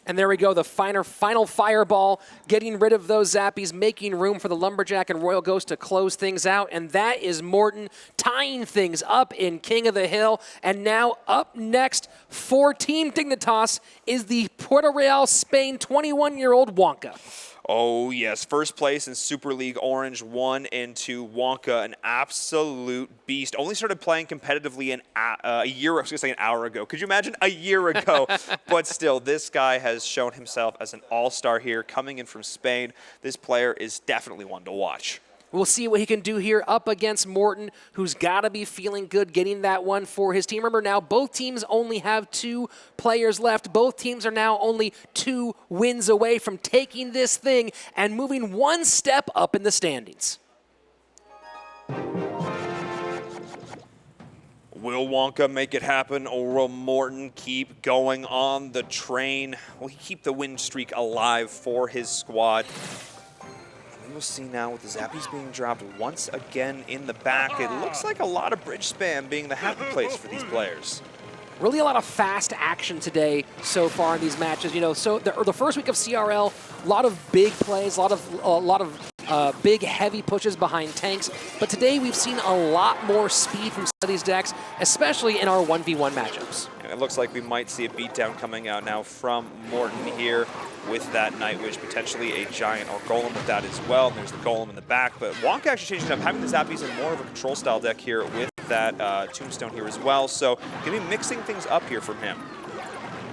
And there we go, the final Fireball, getting rid of those Zappies, making room for the Lumberjack and Royal Ghost to close things out. And that is Morten tying things up in King of the Hill. And now up next for Team Dignitas is the Puerto Real, Spain 21-year-old Wonka. Oh, yes. First place in Super League Orange 1 and 2. Wonka, an absolute beast. Only started playing competitively a year, I was going to say an hour ago. Could you imagine? A year ago. But still, this guy has shown himself as an all-star here, coming in from Spain. This player is definitely one to watch. We'll see what he can do here up against Morton, who's got to be feeling good getting that one for his team. Remember now, both teams only have 2 players left. Both teams are now only 2 wins away from taking this thing and moving 1 step up in the standings. Will Wonka make it happen, or will Morton keep going on the train? Will he keep the win streak alive for his squad? We will see now with the Zappies being dropped once again in the back. It looks like a lot of bridge spam being the happy place for these players. Really a lot of fast action today so far in these matches. You know, so the first week of CRL, a lot of big plays, a lot of big, heavy pushes behind tanks. But today we've seen a lot more speed from some of these decks, especially in our 1v1 matchups. And it looks like we might see a beatdown coming out now from Morton here with that Nightwish, potentially a Giant or Golem with that as well. And there's the Golem in the back. But Wonka actually changing it up, having the Zappies in more of a control style deck here with that Tombstone here as well. So going to be mixing things up here from him.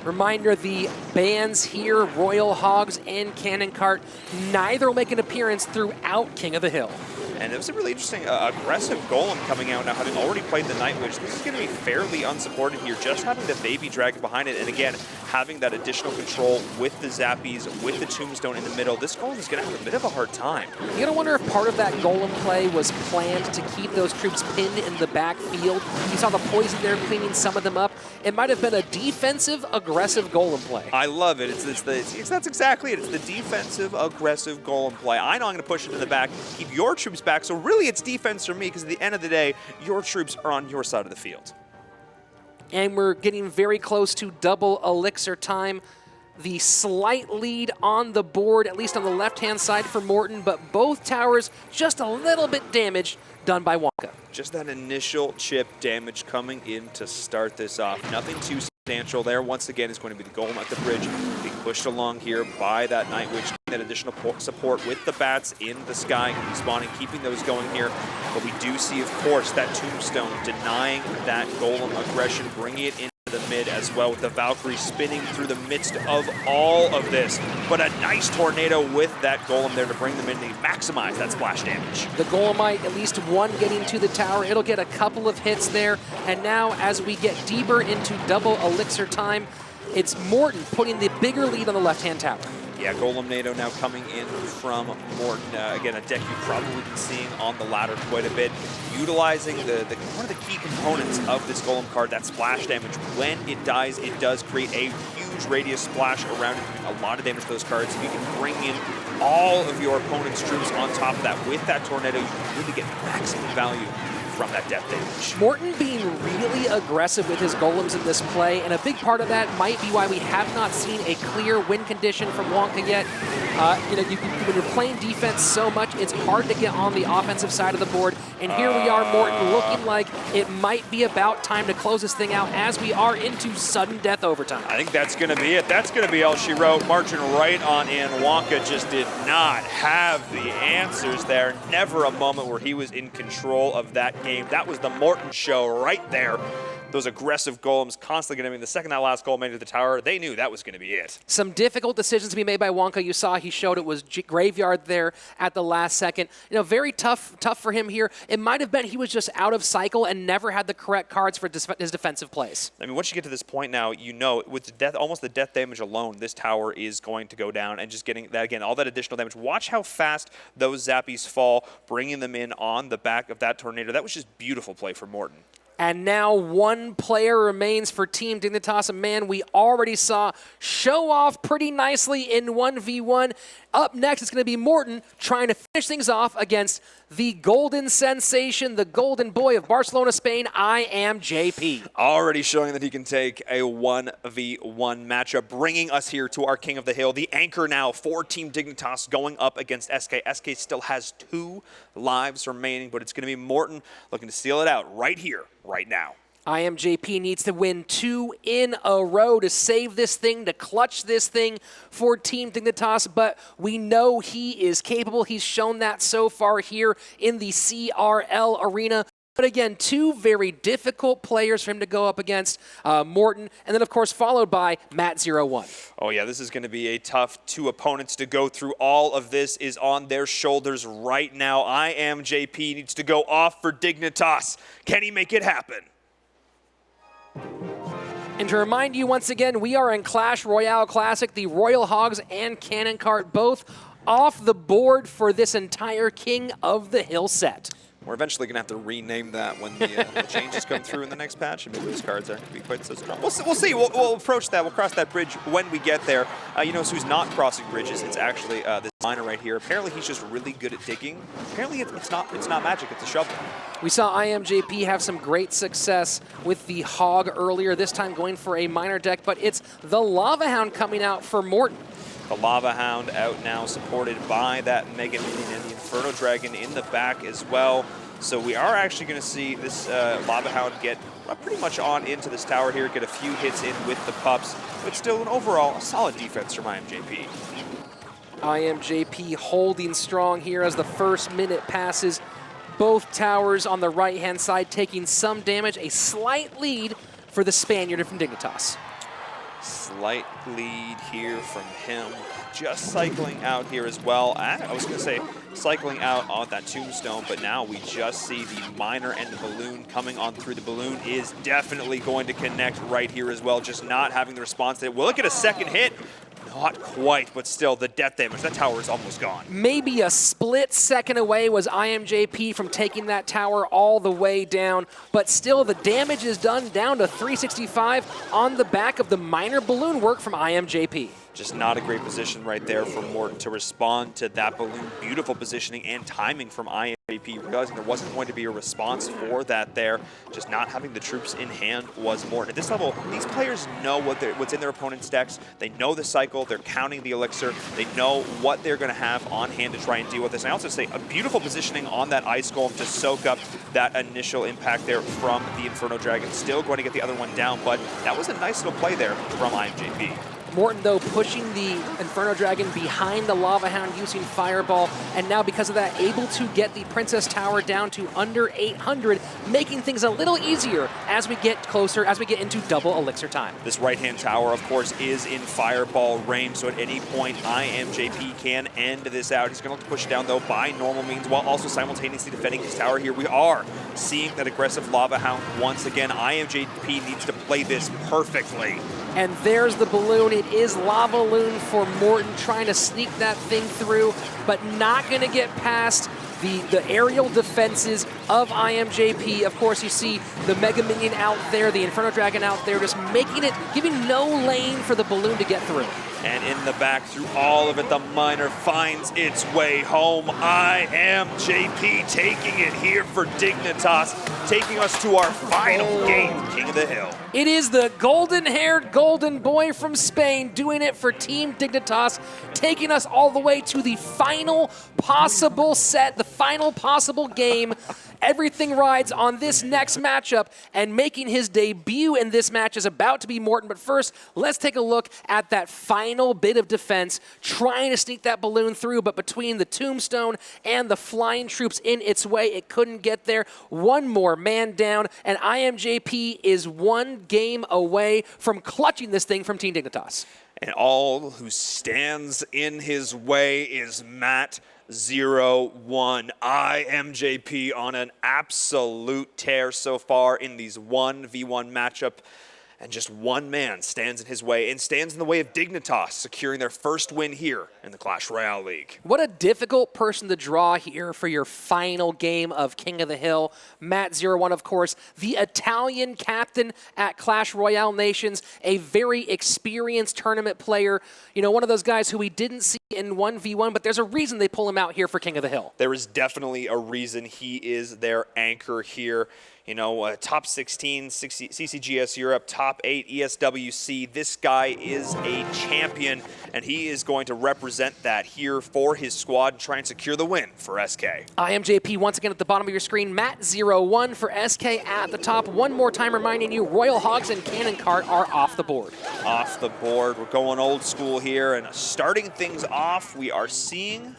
Reminder, the bans here, Royal Hogs and Cannon Cart, neither will make an appearance throughout King of the Hill. And it was a really interesting aggressive Golem coming out now, having already played the Nightwish. This is going to be fairly unsupported here, just having the Baby Dragon behind it. And again, having that additional control with the Zappies, with the Tombstone in the middle, this Golem is going to have a bit of a hard time. You gotta wonder if part of that Golem play was planned to keep those troops pinned in the backfield. You saw the poison there cleaning some of them up. It might have been a defensive, aggressive Golem play. I love it. That's exactly it. It's the defensive, aggressive Golem play. I know I'm going to push it in the back, keep your troops back. So really it's defense for me, because at the end of the day, your troops are on your side of the field. And we're getting very close to double elixir time. The slight lead on the board, at least on the left-hand side for Morton, but both towers just a little bit damaged, done by Wonka. Just that initial chip damage coming in to start this off. Nothing too substantial there. Once again, is going to be the Golem at the bridge, being pushed along here by that Nightwish, that additional support with the bats in the sky, spawning, keeping those going here. But we do see, of course, that Tombstone denying that Golem aggression, bringing it into the mid as well, with the Valkyrie spinning through the midst of all of this. But a nice tornado with that Golem there to bring them in and maximize that splash damage. The Golemite, at least one getting to the tower. It'll get a couple of hits there. And now as we get deeper into double elixir time, it's Morton putting the bigger lead on the left-hand tower. Yeah, Golem NATO now coming in from Morton. Again, a deck you've probably been seeing on the ladder quite a bit. Utilizing one of the key components of this Golem card, that splash damage. When it dies, it does create a huge radius splash around it, doing a lot of damage to those cards. If you can bring in all of your opponent's troops on top of that with that tornado, you can really get maximum value from that death damage. Morton being really aggressive with his Golems in this play, and a big part of that might be why we have not seen a clear win condition from Wonka yet. When you're playing defense so much, it's hard to get on the offensive side of the board, and here we are, Morton, looking like it might be about time to close this thing out as we are into sudden death overtime. I think that's going to be it. That's going to be all she wrote. Marching right on in. Wonka just did not have the answers there. Never a moment where he was in control of that game. That was the Morton show right there. Those aggressive Golems constantly going to be, the second that last Golem made to the tower, they knew that was going to be it. Some difficult decisions to be made by Wonka. You saw he showed it was graveyard there at the last second. You know, very tough for him here. It might have been he was just out of cycle and never had the correct cards for his defensive plays. I mean, once you get to this point now, you know, with death, almost the death damage alone, this tower is going to go down, and just getting that, again, all that additional damage. Watch how fast those Zappies fall, bringing them in on the back of that tornado. That was just beautiful play for Morton. And now one player remains for Team Dignitas, a man we already saw show off pretty nicely in 1v1. Up next, it's going to be Morton trying to finish things off against the golden sensation, the golden boy of Barcelona, Spain. I am JP. Already showing that he can take a 1v1 matchup, bringing us here to our King of the Hill. The anchor now for Team Dignitas going up against SK. SK still has 2 lives remaining, but it's going to be Morton looking to seal it out right here, right now. I am JP needs to win 2 in a row to save this thing, to clutch this thing for Team Dignitas, but we know he is capable. He's shown that so far here in the CRL arena. But again, two very difficult players for him to go up against, Morten, and then of course followed by Matt01. Oh yeah, this is going to be a tough two opponents to go through. All of this is on their shoulders right now. IMJP needs to go off for Dignitas. Can he make it happen? And to remind you once again, we are in Clash Royale Classic. The Royal Hogs and Cannon Cart both off the board for this entire King of the Hill set. We're eventually going to have to rename that when the changes come through in the next patch, and maybe those cards aren't going to be quite so strong. We'll see. We'll approach that. We'll cross that bridge when we get there. You know who's not crossing bridges? It's actually this miner right here. Apparently, he's just really good at digging. Apparently, it's not magic. It's a shovel. We saw IMJP have some great success with the Hog earlier, this time going for a miner deck, but it's the Lava Hound coming out for Morten. The Lava Hound out now, supported by that Mega Minion and the Inferno Dragon in the back as well. So we are actually going to see this Lava Hound get pretty much on into this tower here, get a few hits in with the pups, but still an overall solid defense from IMJP. IMJP holding strong here as the first minute passes. Both towers on the right-hand side taking some damage, a slight lead for the Spaniard from Dignitas. Slight lead here from him. Just cycling out here as well. I was going to say cycling out on that tombstone, but now we just see the miner and the balloon coming on through. The balloon is definitely going to connect right here as well, just not having the response that will get a second hit. Not quite, but still the death damage. That tower is almost gone. Maybe a split second away was IMJP from taking that tower all the way down, but still the damage is done down to 365 on the back of the miner balloon work from IMJP. Just not a great position right there for Morten to respond to that balloon. Beautiful positioning and timing from IMJP, realizing there wasn't going to be a response for that there. Just not having the troops in hand was Morten. At this level, these players know what's in their opponent's decks. They know the cycle. They're counting the elixir. They know what they're going to have on hand to try and deal with this. And I also say a beautiful positioning on that Ice Golem to soak up that initial impact there from the Inferno Dragon. Still going to get the other one down, but that was a nice little play there from IMJP. Morten, though, pushing the Inferno Dragon behind the Lava Hound using Fireball, and now because of that, able to get the Princess Tower down to under 800, making things a little easier as we get closer, as we get into double elixir time. This right-hand tower, of course, is in Fireball range, so at any point, IMJP can end this out. He's going to push down, though, by normal means, while also simultaneously defending his tower here. We are seeing that aggressive Lava Hound once again. IMJP needs to play this perfectly. And there's the balloon. It is Lava Loon for Morten, trying to sneak that thing through, but not going to get past the aerial defenses of IMJP. Of course, you see the Mega Minion out there, the Inferno Dragon out there, just making it, giving no lane for the balloon to get through. And in the back, through all of it, the miner finds its way home. IMJP taking it here for Dignitas, taking us to our final game, King of the Hill. It is the golden-haired golden boy from Spain doing it for Team Dignitas, taking us all the way to the final possible set, the final possible game. Everything rides on this next matchup, and making his debut in this match is about to be Morten. But first, let's take a look at that final bit of defense, trying to sneak that balloon through, but between the tombstone and the flying troops in its way, it couldn't get there. One more man down, and IMJP is one game away from clutching this thing from Team Dignitas. And all who stands in his way is Matt 0-1. IMJP on an absolute tear so far in these 1v1 matchup. And just one man stands in his way and stands in the way of Dignitas, securing their first win here in the Clash Royale League. What a difficult person to draw here for your final game of King of the Hill. Matt 0-1, of course, the Italian captain at Clash Royale Nations, a very experienced tournament player. You know, one of those guys who we didn't see in 1v1, but there's a reason they pull him out here for King of the Hill. There is definitely a reason he is their anchor here. You know, top 16 CCGS Europe, top 8 ESWC. This guy is a champion, and he is going to represent that here for his squad and try and secure the win for SK. IMJP once again at the bottom of your screen. Matt 0-1 for SK at the top. One more time reminding you, Royal Hogs and Cannon Cart are off the board. Off the board. We're going old school here, and starting things off, we are seeing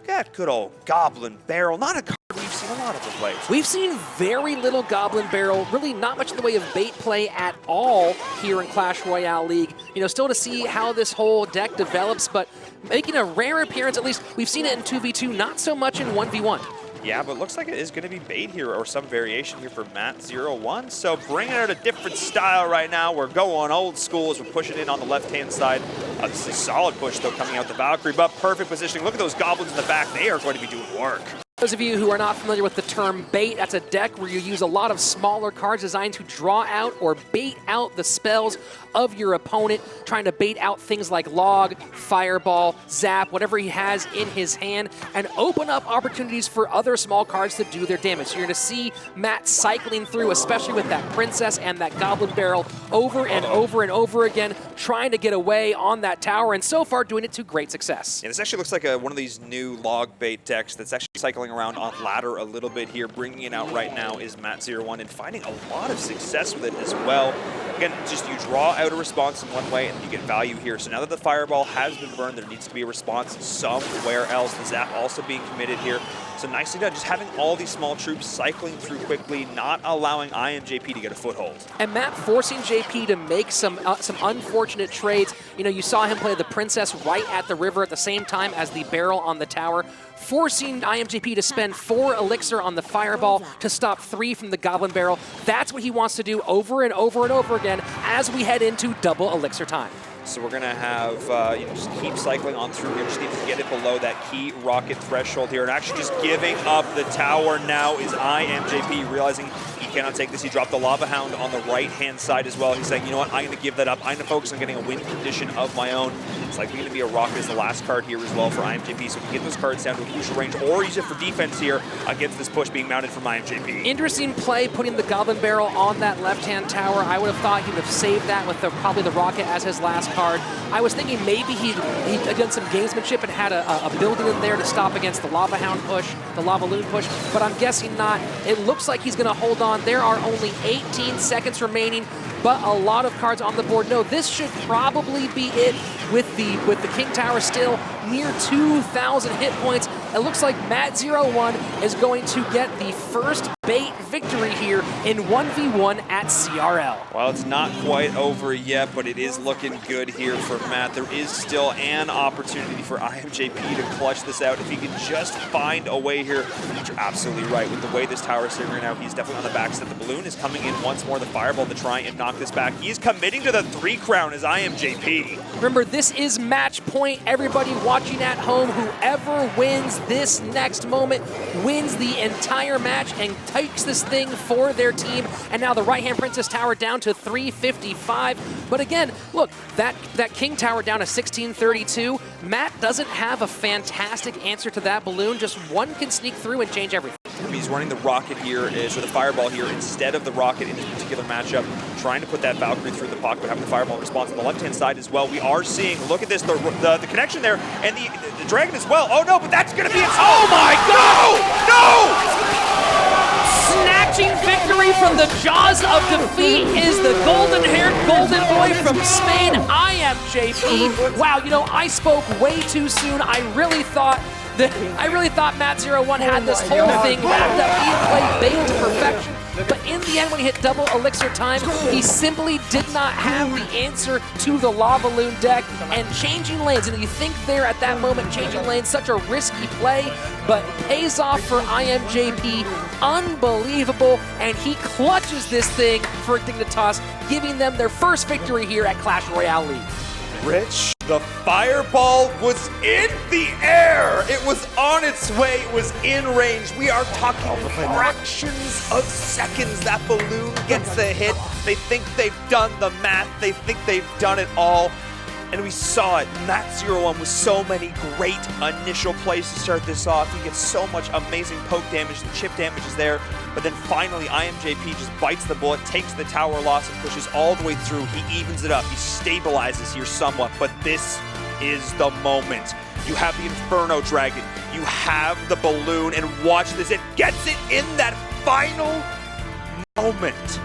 that good old Goblin Barrel. Not a card we've seen seen a lot of it late. We've seen very little Goblin Barrel, really not much in the way of bait play at all here in Clash Royale League. You know, still to see how this whole deck develops, but making a rare appearance, at least we've seen it in 2v2, not so much in 1v1. Yeah, but looks like it is going to be bait here or some variation here for Matt01. So bringing out a different style right now. We're going old school as we're pushing in on the left-hand side. This is a solid push, though, coming out the Valkyrie, but perfect positioning. Look at those goblins in the back. They are going to be doing work. Those of you who are not familiar with the term bait, that's a deck where you use a lot of smaller cards designed to draw out or bait out the spells of your opponent, trying to bait out things like Log, Fireball, Zap, whatever he has in his hand, and open up opportunities for other small cards to do their damage. So you're going to see Matt cycling through, especially with that Princess and that Goblin Barrel, over and over and over again, trying to get away on that tower, and so far doing it to great success. Yeah, this actually looks like one of these new log bait decks that's actually cycling around on ladder a little bit here. Bringing it out right now is Matt01 and finding a lot of success with it as well. Again, just you draw out a response in one way and you get value here. So now that the Fireball has been burned, there needs to be a response somewhere else. The Zap also being committed here. So nicely done, just having all these small troops cycling through quickly, not allowing IMJP to get a foothold. And Matt forcing JP to make some unfortunate trades. You know, you saw him play the Princess right at the river at the same time as the barrel on the tower, forcing IMJP to spend 4 elixir on the Fireball to stop 3 from the Goblin Barrel. That's what he wants to do over and over and over again as we head into double elixir time. So we're going to have, just keep cycling on through here. Just need to get it below that key rocket threshold here. And actually just giving up the tower now is IMJP, realizing he cannot take this. He dropped the Lava Hound on the right-hand side as well. He's saying, you know what, I'm going to give that up. I'm going to focus on getting a win condition of my own. It's likely going to be a rocket as the last card here as well for IMJP. So we can get those cards down to a crucial range or use it for defense here against this push being mounted from IMJP. Interesting play, putting the Goblin Barrel on that left-hand tower. I would have thought he would have saved that with probably the rocket as his last card. I was thinking maybe he'd done some gamesmanship and had a building in there to stop against the Lava Hound push, the Lava Loon push, but I'm guessing not. It looks like he's going to hold on. There are only 18 seconds remaining, but a lot of cards on the board. No, this should probably be it with the King Tower still near 2,000 hit points. It looks like Matt01 is going to get the first bait victory here in 1v1 at CRL. Well, it's not quite over yet, but it is looking good here for Matt. There is still an opportunity for IMJP to clutch this out if he can just find a way here. But you're absolutely right. With the way this tower is sitting right now, he's definitely on the backstep. The balloon is coming in once more. The Fireball to try and knock this back. He's committing to the 3 crown as IMJP. Remember, this is match point. Everybody watching at home, whoever wins this next moment wins the entire match and takes this thing for their team. And now the right-hand Princess Tower down to 355. But again, look, that King Tower down to 1632. Matt doesn't have a fantastic answer to that balloon. Just one can sneak through and change everything. He's running the rocket here, so the Fireball here instead of the rocket in this particular matchup, trying to put that Valkyrie through the pocket, but having the Fireball response on the left-hand side as well. We are seeing, look at this, the connection there, and the Dragon as well. Oh no, but that's going to be it. Oh my God! No! Snatching victory from the jaws of defeat is the golden-haired golden boy from Spain, IMJP. Wow, you know, I spoke way too soon. I really thought Matt01 had this whole thing wrapped up. He played bait to perfection. But in the end, when he hit double elixir time, he simply did not have the answer to the Lava Loon deck and changing lanes. And you think there at that moment, changing lanes, such a risky play, but pays off for IMJP. Unbelievable. And he clutches this thing for Dignitas, giving them their first victory here at Clash Royale League. Rich, the Fireball was in the air. It was on its way. It was in range. We are talking fractions of seconds. That balloon gets the hit. They think they've done the math. They think they've done it all. And we saw it. Matt01 with so many great initial plays to start this off. He gets so much amazing poke damage. The chip damage is there. But then finally, IMJP just bites the bullet, takes the tower loss, and pushes all the way through. He evens it up. He stabilizes here somewhat. But this is the moment. You have the Inferno Dragon. You have the balloon. And watch this. It gets it in that final moment.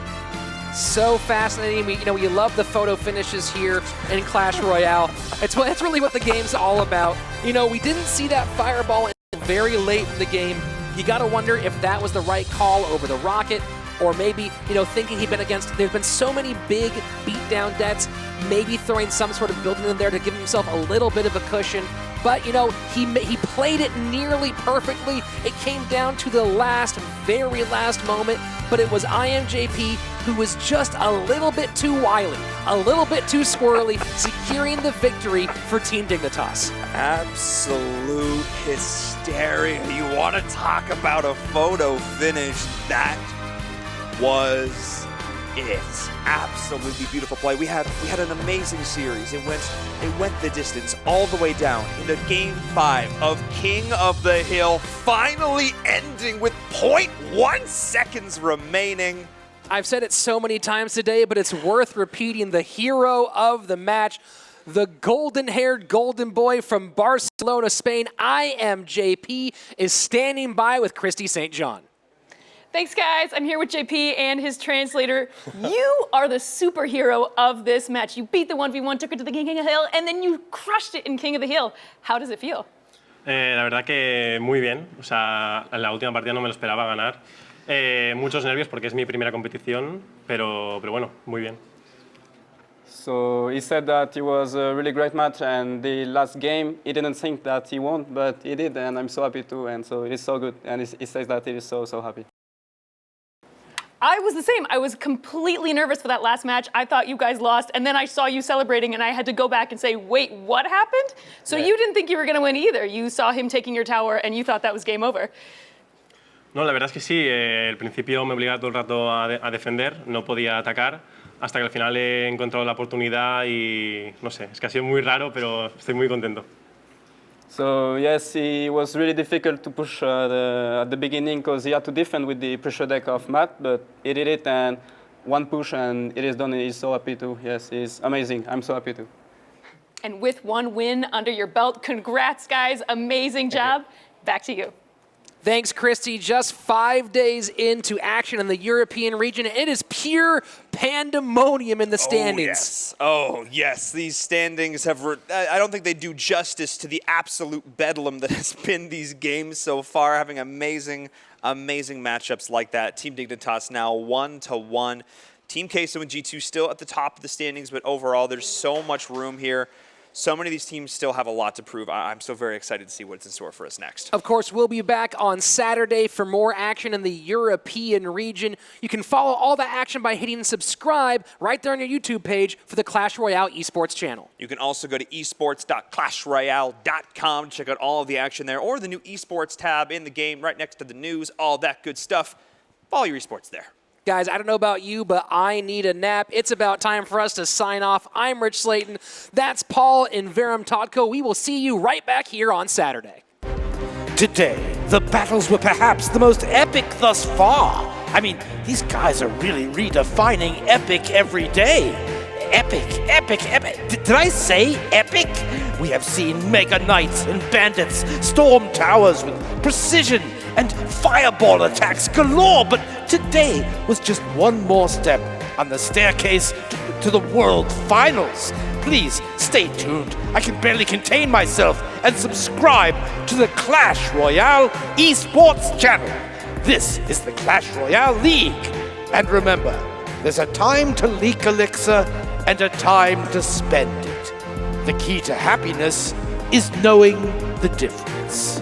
So fascinating. We love the photo finishes here in Clash Royale. It's really what the game's all about. We didn't see that Fireball very late in the game, You got to wonder if that was the right call over the Rocket, or maybe, thinking he'd been against, there's been so many big beatdown decks, maybe throwing some sort of building in there to give himself a little bit of a cushion. But, he played it nearly perfectly. It came down to the very last moment, but it was IMJP who was just a little bit too wily, a little bit too squirrely, securing the victory for Team Dignitas. Absolute hysteria. You want to talk about a photo finish? That was it. Absolutely beautiful play. We had an amazing series. It went the distance all the way down into Game 5 of King of the Hill, finally ending with 0.1 seconds remaining. I've said it so many times today, but it's worth repeating. The hero of the match, the golden-haired golden boy from Barcelona, Spain, IMJP, is standing by with Christy St. John. Thanks, guys. I'm here with JP and his translator. You are the superhero of this match. You beat the 1v1, took it to the King of the Hill, and then you crushed it in King of the Hill. How does it feel? La verdad que muy bien. O sea, en la última partida no me lo esperaba ganar. Muchos nervios porque es mi primera competición, pero bueno, muy bien. So he said that it was a really great match, and the last game he didn't think that he won, but he did, and I'm so happy too. And so it is so good, and he says that he is so happy. I was the same. I was completely nervous for that last match. I thought you guys lost, and then I saw you celebrating, and I had to go back and say, wait, what happened? So you didn't think you were going to win either. You saw him taking your tower, and you thought that was game over. No, la verdad es que sí. Al principio me obligaba todo el rato a defender, no podía atacar, hasta que al final he encontrado la oportunidad y no sé, es que ha sido muy raro, pero estoy muy contento. So yes, it was really difficult to push at the beginning because he had to defend with the pressure deck of Matt, but he did it, and one push and it is done. He's so happy too. Yes, it's amazing. I'm so happy too. And with one win under your belt, congrats, guys. Amazing job. Back to you. Thanks, Christy. Just 5 days into action in the European region, it is pure pandemonium in the standings. Oh, yes. These standings have... I don't think they do justice to the absolute bedlam that has been these games so far, having amazing matchups like that. Team Dignitas now 1-1. Team Queso and G2 still at the top of the standings, but overall, there's so much room here. So many of these teams still have a lot to prove. I'm so very excited to see what's in store for us next. Of course, we'll be back on Saturday for more action in the European region. You can follow all the action by hitting subscribe right there on your YouTube page for the Clash Royale Esports channel. You can also go to esports.clashroyale.com to check out all of the action there, or the new Esports tab in the game right next to the news, all that good stuff. Follow your esports there. Guys, I don't know about you, but I need a nap. It's about time for us to sign off. I'm Rich Slayton. That's Paul and Verum Totko. We will see you right back here on Saturday. Today, the battles were perhaps the most epic thus far. I mean, these guys are really redefining epic every day. Epic, epic, epic. Did I say epic? We have seen Mega Knights and Bandits storm towers with precision and fireball attacks galore, but today was just one more step on the staircase to the World Finals. Please stay tuned. I can barely contain myself, and subscribe to the Clash Royale Esports channel. This is the Clash Royale League. And remember, there's a time to leak elixir and a time to spend it. The key to happiness is knowing the difference.